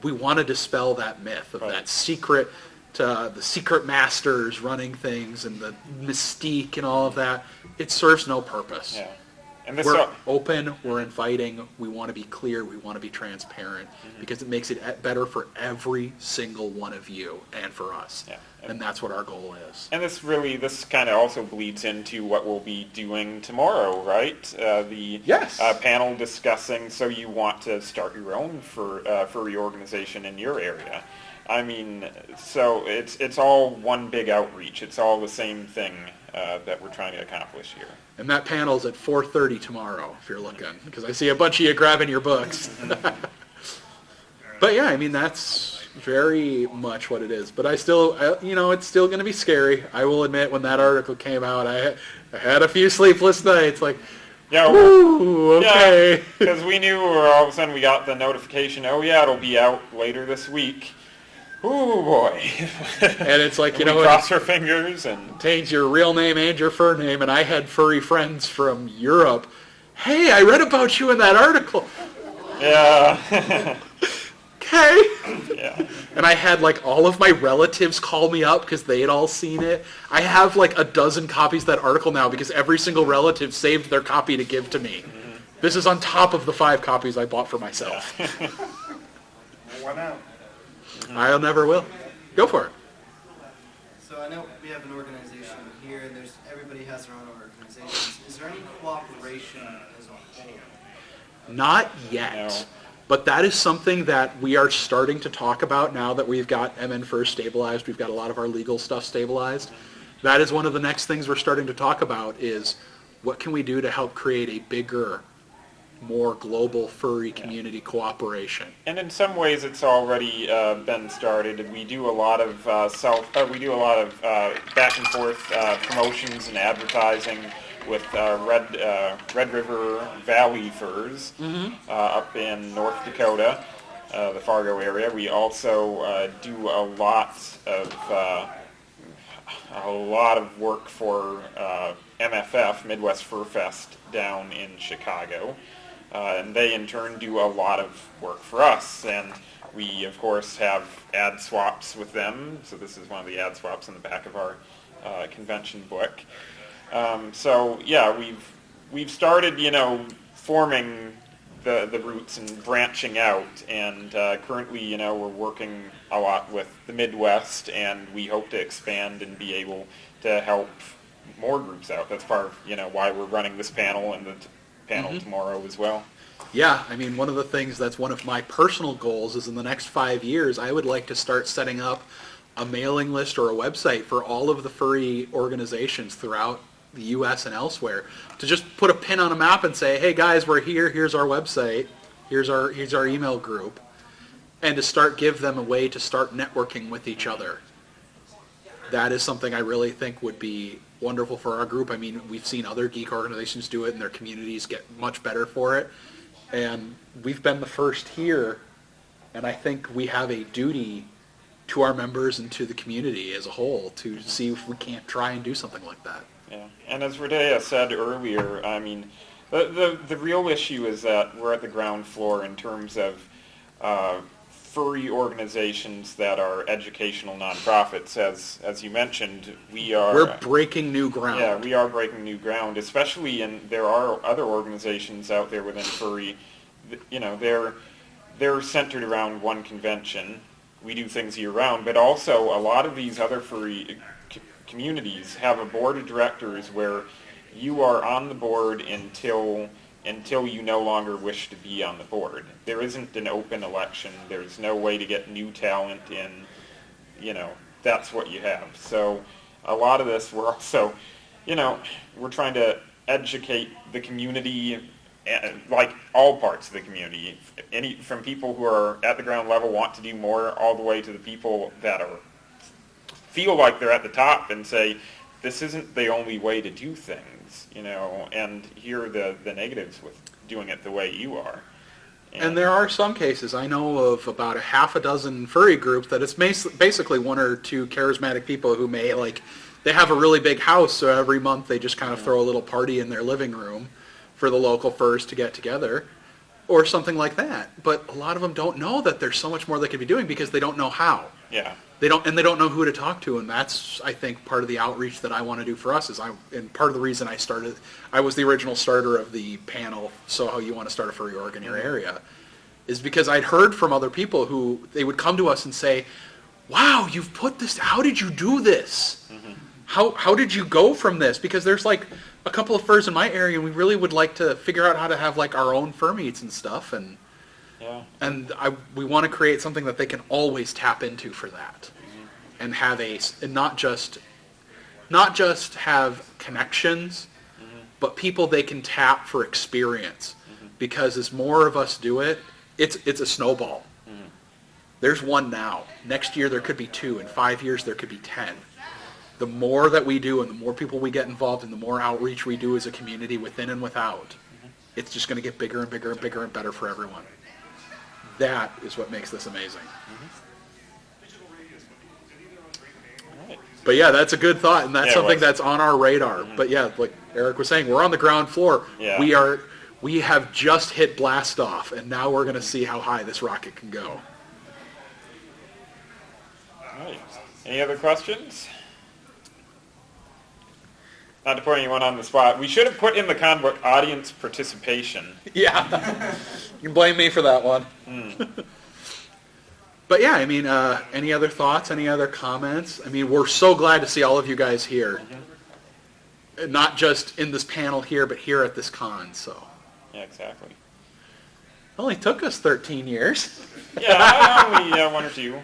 A: we want to dispel that myth of that secret, the secret masters running things and the mystique and all of that. It serves no purpose.
B: Yeah. And
A: we're open, we're inviting, we want to be clear, we want to be transparent, because it makes it better for every single one of you and for us. Yeah. And that's what our goal is.
B: And this kind of also bleeds into what we'll be doing tomorrow, right?
A: Yes.
B: Panel discussing, so you want to start your own furry organization in your area. I mean, so it's all one big outreach. It's all the same thing that we're trying to accomplish here.
A: And that panel's at 4:30 tomorrow, if you're looking, because I see a bunch of you grabbing your books. But yeah, I mean, that's very much what it is. But it's still going to be scary. I will admit, when that article came out, I had a few sleepless nights. Like,
B: yeah,
A: ooh, okay.
B: Because we knew, or all of a sudden we got the notification, oh yeah, it'll be out later this week. Ooh, boy.
A: And it's like,
B: we cross our fingers and
A: contains your real name and your fur name, and I had furry friends from Europe. Hey, I read about you in that article.
B: Yeah.
A: Okay.
B: Yeah.
A: And I had like all of my relatives call me up because they had all seen it. I have like a dozen copies of that article now because every single relative saved their copy to give to me. Mm-hmm. This is on top of the 5 copies I bought for myself.
B: Yeah.
E: Why not?
A: I never will. Go for it.
C: So I know we have an organization here, and everybody has their own organizations. Is there any cooperation as a whole?
A: Not yet.
B: No.
A: But that is something that we are starting to talk about now that we've got MNFurs stabilized. We've got a lot of our legal stuff stabilized. That is one of the next things we're starting to talk about is what can we do to help create a bigger, more global furry community cooperation.
B: And in some ways, it's already been started. We do a lot of back and forth promotions and advertising with Red River Valley Furs up in North Dakota, the Fargo area. We also do a lot of work for MFF, Midwest Fur Fest, down in Chicago. And they in turn do a lot of work for us, and we of course have ad swaps with them. So this is one of the ad swaps in the back of our convention book. So yeah, we've started, forming the roots and branching out, and currently, we're working a lot with the Midwest, and we hope to expand and be able to help more groups out. That's part of why we're running this panel and the panel tomorrow as well.
A: Yeah, I mean, one of the things that's one of my personal goals is in the next 5 years, I would like to start setting up a mailing list or a website for all of the furry organizations throughout the U.S. and elsewhere, to just put a pin on a map and say, hey guys, we're here, here's our website, here's our email group, and to give them a way to start networking with each other. That is something I really think would be wonderful for our group. I mean, we've seen other geek organizations do it, and their communities get much better for it. And we've been the first here, and I think we have a duty to our members and to the community as a whole to see if we can't try and do something like that.
B: Yeah, and as Ridayah said earlier, I mean, the real issue is that we're at the ground floor in terms of furry organizations that are educational nonprofits. As you mentioned, we're
A: breaking new ground.
B: Yeah, we are breaking new ground, especially there are other organizations out there within furry, they're centered around one convention. We do things year round, but also a lot of these other furry communities have a board of directors where you are on the board until you no longer wish to be on the board. There isn't an open election. There's no way to get new talent in. That's what you have. So a lot of this, we're also, we're trying to educate the community, like all parts of the community, from people who are at the ground level, want to do more, all the way to the people that feel like they're at the top and say, this isn't the only way to do things, and hear the negatives with doing it the way you are.
A: And there are some cases, I know of about a half a dozen furry groups that it's basically one or two charismatic people who may, they have a really big house, so every month they just kind of throw a little party in their living room for the local furs to get together, or something like that. But a lot of them don't know that there's so much more they could be doing because they don't know how.
B: Yeah.
A: They don't know who to talk to, and that's, I think, part of the outreach that I want to do for us. And part of the reason I was the original starter of the panel, So How You Want to Start a Furry Org in Your Area, is because I'd heard from other people who they would come to us and say, wow, you've put this, how did you do this? Mm-hmm. How did you go from this? Because there's a couple of furs in my area, and we really would like to figure out how to have our own fur meets and stuff. And
B: Yeah.
A: And we want to create something that they can always tap into for that, and have and not just have connections, but people they can tap for experience. Because as more of us do it, it's a snowball. There's one now. Next year there could be 2. In 5 years there could be 10. The more that we do and the more people we get involved and the more outreach we do as a community within and without, it's just going to get bigger and bigger and bigger and better for everyone. That is what makes this amazing. But yeah, that's a good thought, and that's something that's on our radar. But yeah, like Aerak was saying, we're on the ground floor.
B: Yeah.
A: We have just hit blast off, and now we're going to see how high this rocket can go.
B: All right. Any other questions? Not to put anyone on the spot, we should have put in the conbook audience participation.
A: Yeah. You can blame me for that one. But yeah, I mean, any other thoughts, any other comments? I mean, we're so glad to see all of you guys here. Not just in this panel here, but here at this con, so.
B: Yeah, exactly.
A: It only took us 13 years.
B: Yeah, only 1 or 2.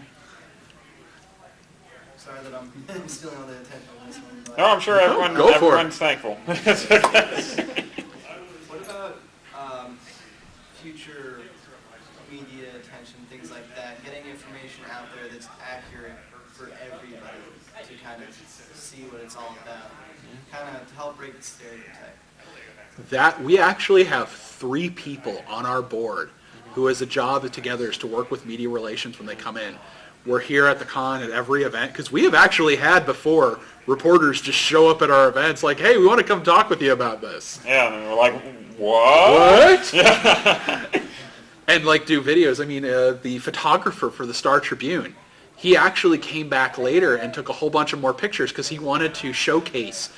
C: Sorry that I'm stealing all the attention on this one. But
B: No, I'm sure everyone's thankful.
C: what about future media attention, things like that, getting information out there that's accurate for everybody to kind of see what it's all about, kind of to help break the stereotype?
A: That we actually have 3 people on our board who has a job together is to work with media relations when they come in. We're here at the con at every event, because we have actually had before reporters just show up at our events like, hey, we want to come talk with you about this.
B: Yeah, and we're like, what?
A: Yeah. And like do videos. I mean, the photographer for the Star Tribune, he actually came back later and took a whole bunch of more pictures because he wanted to showcase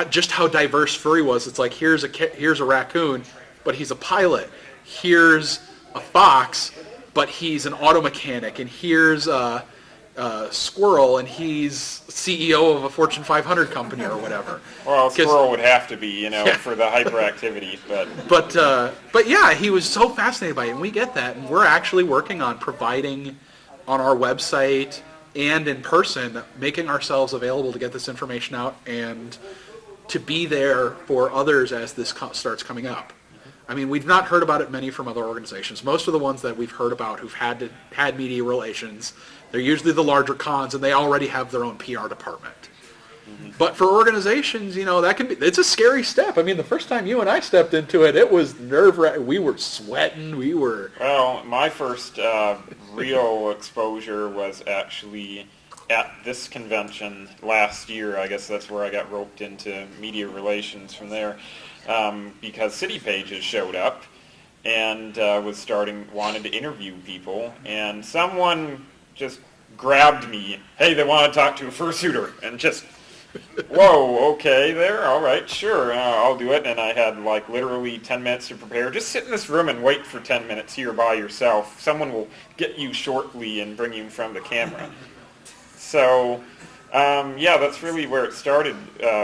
A: just how diverse furry was. It's like, here's a raccoon, but he's a pilot. Here's a fox, but he's an auto mechanic. And here's a squirrel, and he's CEO of a Fortune 500 company or whatever.
B: Well, a squirrel would have to be, for the hyperactivity.
A: But yeah, he was so fascinated by it, and we get that. And we're actually working on providing on our website and in person, making ourselves available to get this information out and to be there for others as this starts coming up. I mean, we've not heard about it many from other organizations. Most of the ones that we've heard about who've had media relations, they're usually the larger cons, and they already have their own PR department. But for organizations, it's a scary step. I mean, the first time you and I stepped into it, it was nerve-wracking. We were sweating.
B: Well, my first real exposure was actually at this convention last year. I guess that's where I got roped into media relations from there. Because City Pages showed up and wanted to interview people, and someone just grabbed me. Hey, they want to talk to a fursuiter, and just, whoa, okay, there, all right, sure, I'll do it. And I had like literally 10 minutes to prepare. Just sit in this room and wait for 10 minutes here by yourself. Someone will get you shortly and bring you in front of the camera. So. Yeah, that's really where it started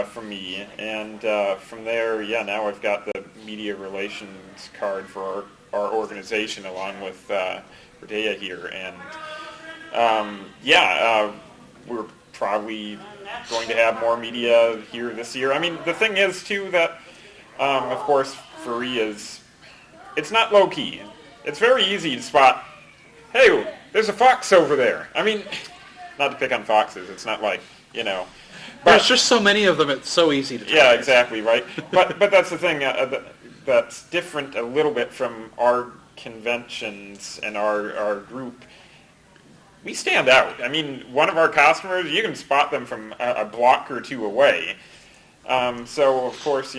B: for me, and from there, now I've got the media relations card for our organization along with Ridayah here, and we're probably going to have more media here this year. I mean, the thing is, too, that, of course, furry it's not low-key. It's very easy to spot, hey, there's a fox over there. I mean, not to pick on foxes, it's not like, But
A: there's just so many of them, it's so easy to tell.
B: Yeah, exactly, right? But that's the thing, that's different a little bit from our conventions and our group. We stand out. I mean, one of our customers, you can spot them from a block or 2 away. So, of course,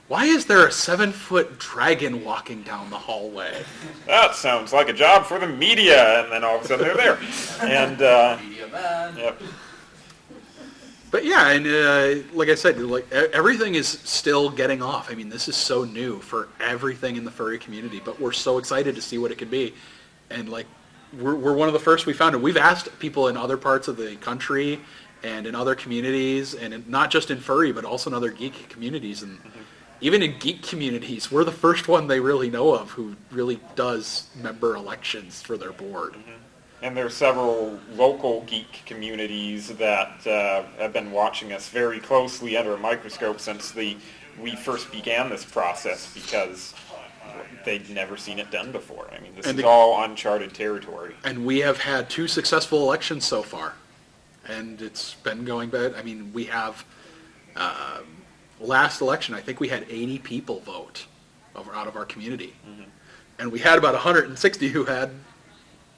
A: Why is there a 7-foot dragon walking down the hallway?
B: That sounds like a job for the media, and then all of a sudden they're there. And
C: Media man.
B: Yep.
A: But yeah, and like I said, everything is still getting off. I mean, this is so new for everything in the furry community, but we're so excited to see what it could be. And we're one of the first we found it. We've asked people in other parts of the country and in other communities, and not just in furry, but also in other geek communities, and even in geek communities, we're the first one they really know of who really does member elections for their board.
B: And there are several local geek communities that have been watching us very closely under a microscope since we first began this process, because they'd never seen it done before. I mean, this is all uncharted territory.
A: And we have had 2 successful elections so far, and it's been going bad. I mean, we have, last election, I think we had 80 people vote out of our community. And we had about 160 who had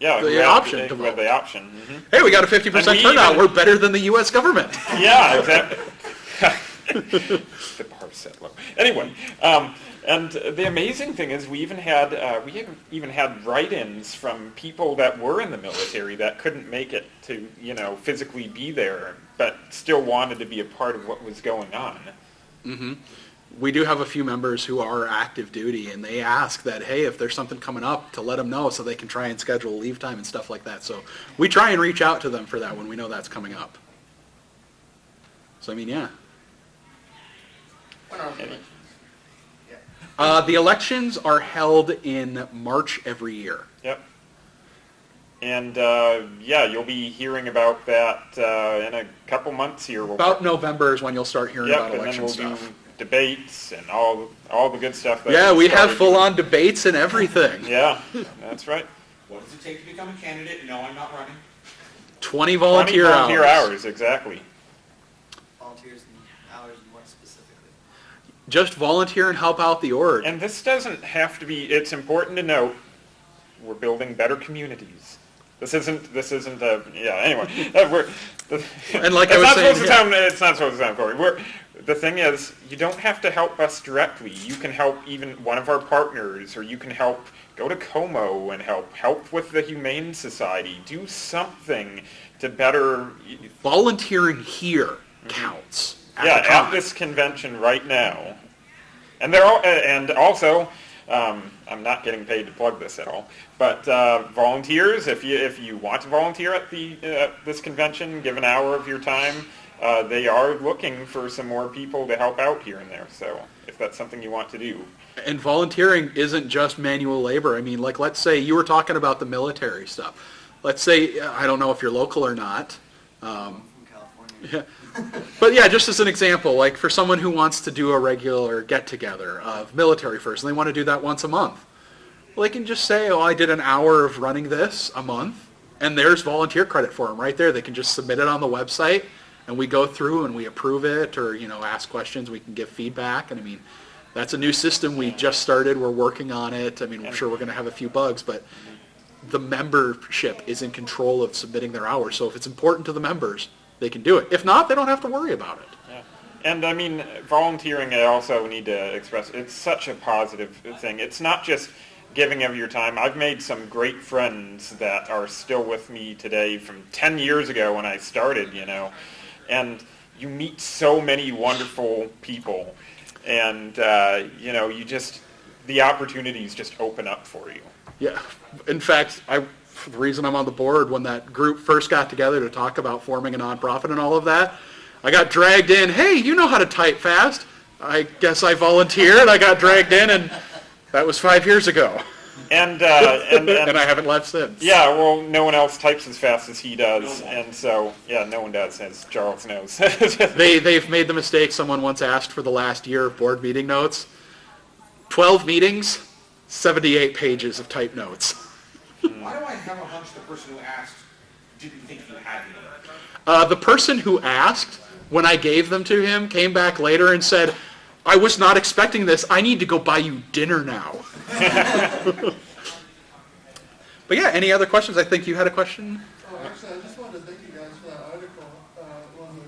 A: the option to vote.
B: The option.
A: Hey, we got a 50% turnout. We're better than the U.S. government.
B: Yeah, exactly. The bar set low. Anyway, and the amazing thing is we even had write-ins from people that were in the military that couldn't make it to physically be there, but still wanted to be a part of what was going on.
A: We do have a few members who are active duty, and they ask that, hey, if there's something coming up, to let them know so they can try and schedule leave time and stuff like that. So we try and reach out to them for that when we know that's coming up. So, I mean, yeah. The elections are held in March every year.
B: Yep. And, you'll be hearing about that in a couple months here.
A: About November is when you'll start hearing about election stuff.
B: And then we'll do debates and all the good stuff.
A: Yeah, we have full-on debates and everything.
B: Yeah, that's right.
G: What does it take to become a candidate? No, I'm not running.
A: 20 volunteer hours.
B: 20 volunteer hours, exactly.
C: Volunteers and hours and what specifically?
A: Just volunteer and help out the org.
B: And this doesn't have to be, it's important to note, we're building better communities. This isn't anyway.
A: And like I was saying,
B: it's not supposed to sound corny. The thing is, you don't have to help us directly. You can help even one of our partners, or you can go to Como and help with the Humane Society. Do something to better...
A: Volunteering here counts.
B: At this convention right now. And also, I'm not getting paid to plug this at all, but volunteers, if you want to volunteer at this convention, give an hour of your time. They are looking for some more people to help out here and there, so if that's something you want to do.
A: And volunteering isn't just manual labor. I mean, like, let's say you were talking about the military stuff. Let's say, I don't know if you're local or not.
C: From California.
A: Yeah. But yeah, just as an example, like for someone who wants to do a regular get-together of military first, and they want to do that once a month, well, they can just say, oh, I did an hour of running this a month, and there's volunteer credit for them right there. They can just submit it on the website, and we go through and we approve it, or ask questions. We can give feedback, and I mean, that's a new system we just started. We're working on it. I mean, I'm sure we're going to have a few bugs, but the membership is in control of submitting their hours. So if it's important to the members, they can do it. If not, they don't have to worry about it.
B: Yeah. And I mean, volunteering, I also need to express, it's such a positive thing. It's not just giving of your time. I've made some great friends that are still with me today from 10 years ago when I started, and you meet so many wonderful people, and the opportunities just open up for you.
A: Yeah. In fact, the reason I'm on the board, when that group first got together to talk about forming a nonprofit and all of that, I got dragged in. Hey, you know how to type fast. I guess I volunteered. I got dragged in, and that was 5 years ago.
B: And
A: I haven't left since.
B: Yeah, well, no one else types as fast as he does, and so, yeah, no one does, as Charles knows.
A: They've made the mistake. Someone once asked for the last year of board meeting notes. 12 meetings, 78 pages of type notes.
G: Why do I have a hunch the person who asked didn't think you had any?
A: The person who asked, when I gave them to him, came back later and said, I was not expecting this. I need to go buy you dinner now. But yeah, any other questions? I think you had a question.
F: Oh, actually, I just wanted to thank you guys for that article. Was it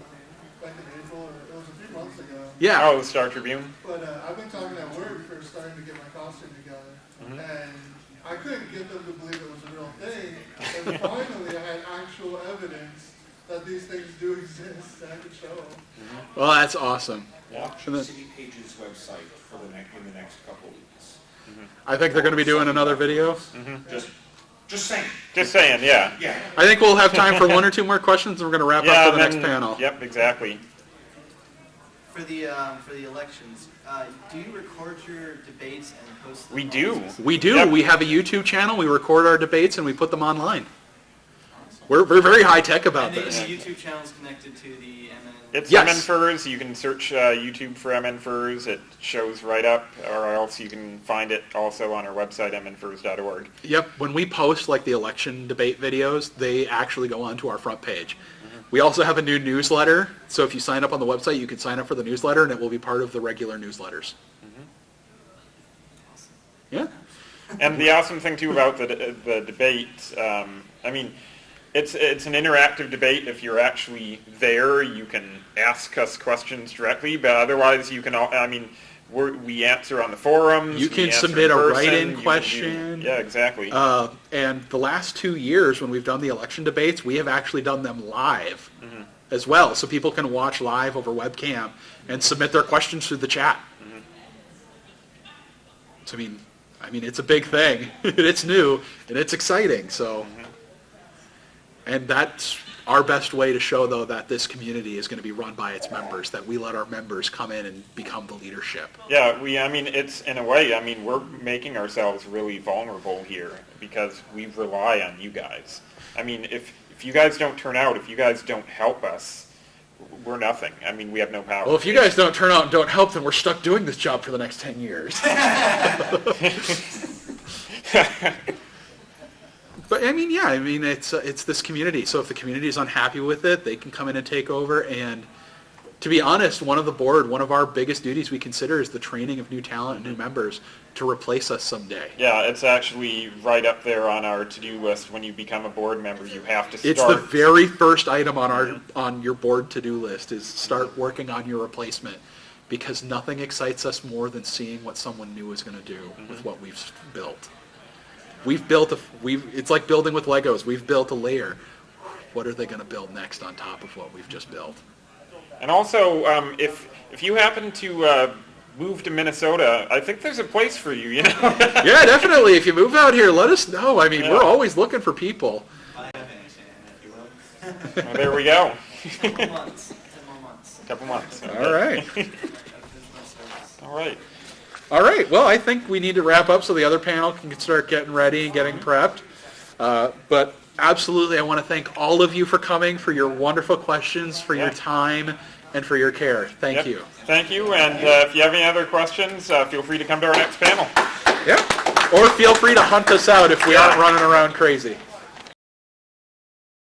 F: back in April, or it was a few months ago.
A: Yeah.
B: Oh, the Star Tribune?
F: But I've been talking at work for starting to get my costume together. And I couldn't get them to believe it was a real thing. And finally, I had actual evidence that these things do exist. I could show them.
A: Well, that's awesome.
G: Watch the City Pages website for in the next couple of weeks.
A: I think they're going to be doing another video.
G: Just saying.
B: Just saying, yeah.
G: Yeah.
A: I think we'll have time for one or two more questions, and we're going to wrap up for the next panel.
B: Yep, exactly.
C: For the elections, do you record your debates and post them?
B: We do.
A: We do.
B: Yep.
A: We have a YouTube channel. We record our debates and we put them online. We're very high tech about
C: And
A: this.
C: the YouTube channel is connected to the MN.
B: It's
A: Yes.
B: MNFurs. You can search YouTube for MNFurs. It shows right up, or else you can find it also on our website, MNFurs.org.
A: Yep. When we post like the election debate videos, they actually go onto our front page. We also have a new newsletter. So if you sign up on the website, you can sign up for the newsletter, and it will be part of the regular newsletters. Yeah.
B: And the awesome thing too about the debate, I mean, it's an interactive debate. If you're actually there, you can ask us questions directly. But otherwise, you can. I mean, we answer on the forums.
A: You
B: we
A: can
B: answer
A: submit
B: in
A: a
B: person,
A: write-in
B: you can
A: question.
B: yeah, exactly.
A: And the last 2 years when we've done the election debates, we have actually done them live as well. So people can watch live over webcam and submit their questions through the chat. So, I mean, it's a big thing. It's new and it's exciting. So, and that's our best way to show, though, that this community is going to be run by its members, that we let our members come in and become the leadership.
B: Yeah, I mean, it's, in a way, I mean, we're making ourselves really vulnerable here because we rely on you guys. I mean, if you guys don't turn out, if you guys don't help us, we're nothing. I mean, we have no power.
A: Well, if you guys don't turn out and don't help, then we're stuck doing this job for the next 10 years. But I mean, yeah, I mean, it's this community. So if the community is unhappy with it, they can come in and take over. And to be honest, one of our biggest duties we consider is the training of new talent and new members to replace us someday.
B: Yeah, it's actually right up there on our to-do list. When you become a board member, you have to start.
A: It's the very first item on your board to-do list is start working on your replacement, because nothing excites us more than seeing what someone new is going to do with what we've built. It's like building with Legos. We've built a layer. What are they going to build next on top of what we've just built?
B: And also, if you happen to move to Minnesota, I think there's a place for you, you know?
A: Yeah, definitely. If you move out here, let us know. I mean,
B: Yeah.
A: we're always looking for people.
C: I have anything, if you will.
B: Well, there we go.
C: 10 months. 10 more months.
B: A couple months. Okay.
A: All right.
C: I've finished my service.
B: All right.
A: All right. Well, I think we need to wrap up so the other panel can start getting ready and getting prepped. But absolutely, I want to thank all of you for coming, for your wonderful questions, for your time, and for your care. Thank
B: Yep.
A: you.
B: Thank you. And if you have any other questions, feel free to come to our next panel.
A: Yeah. Or feel free to hunt us out if we aren't running around crazy.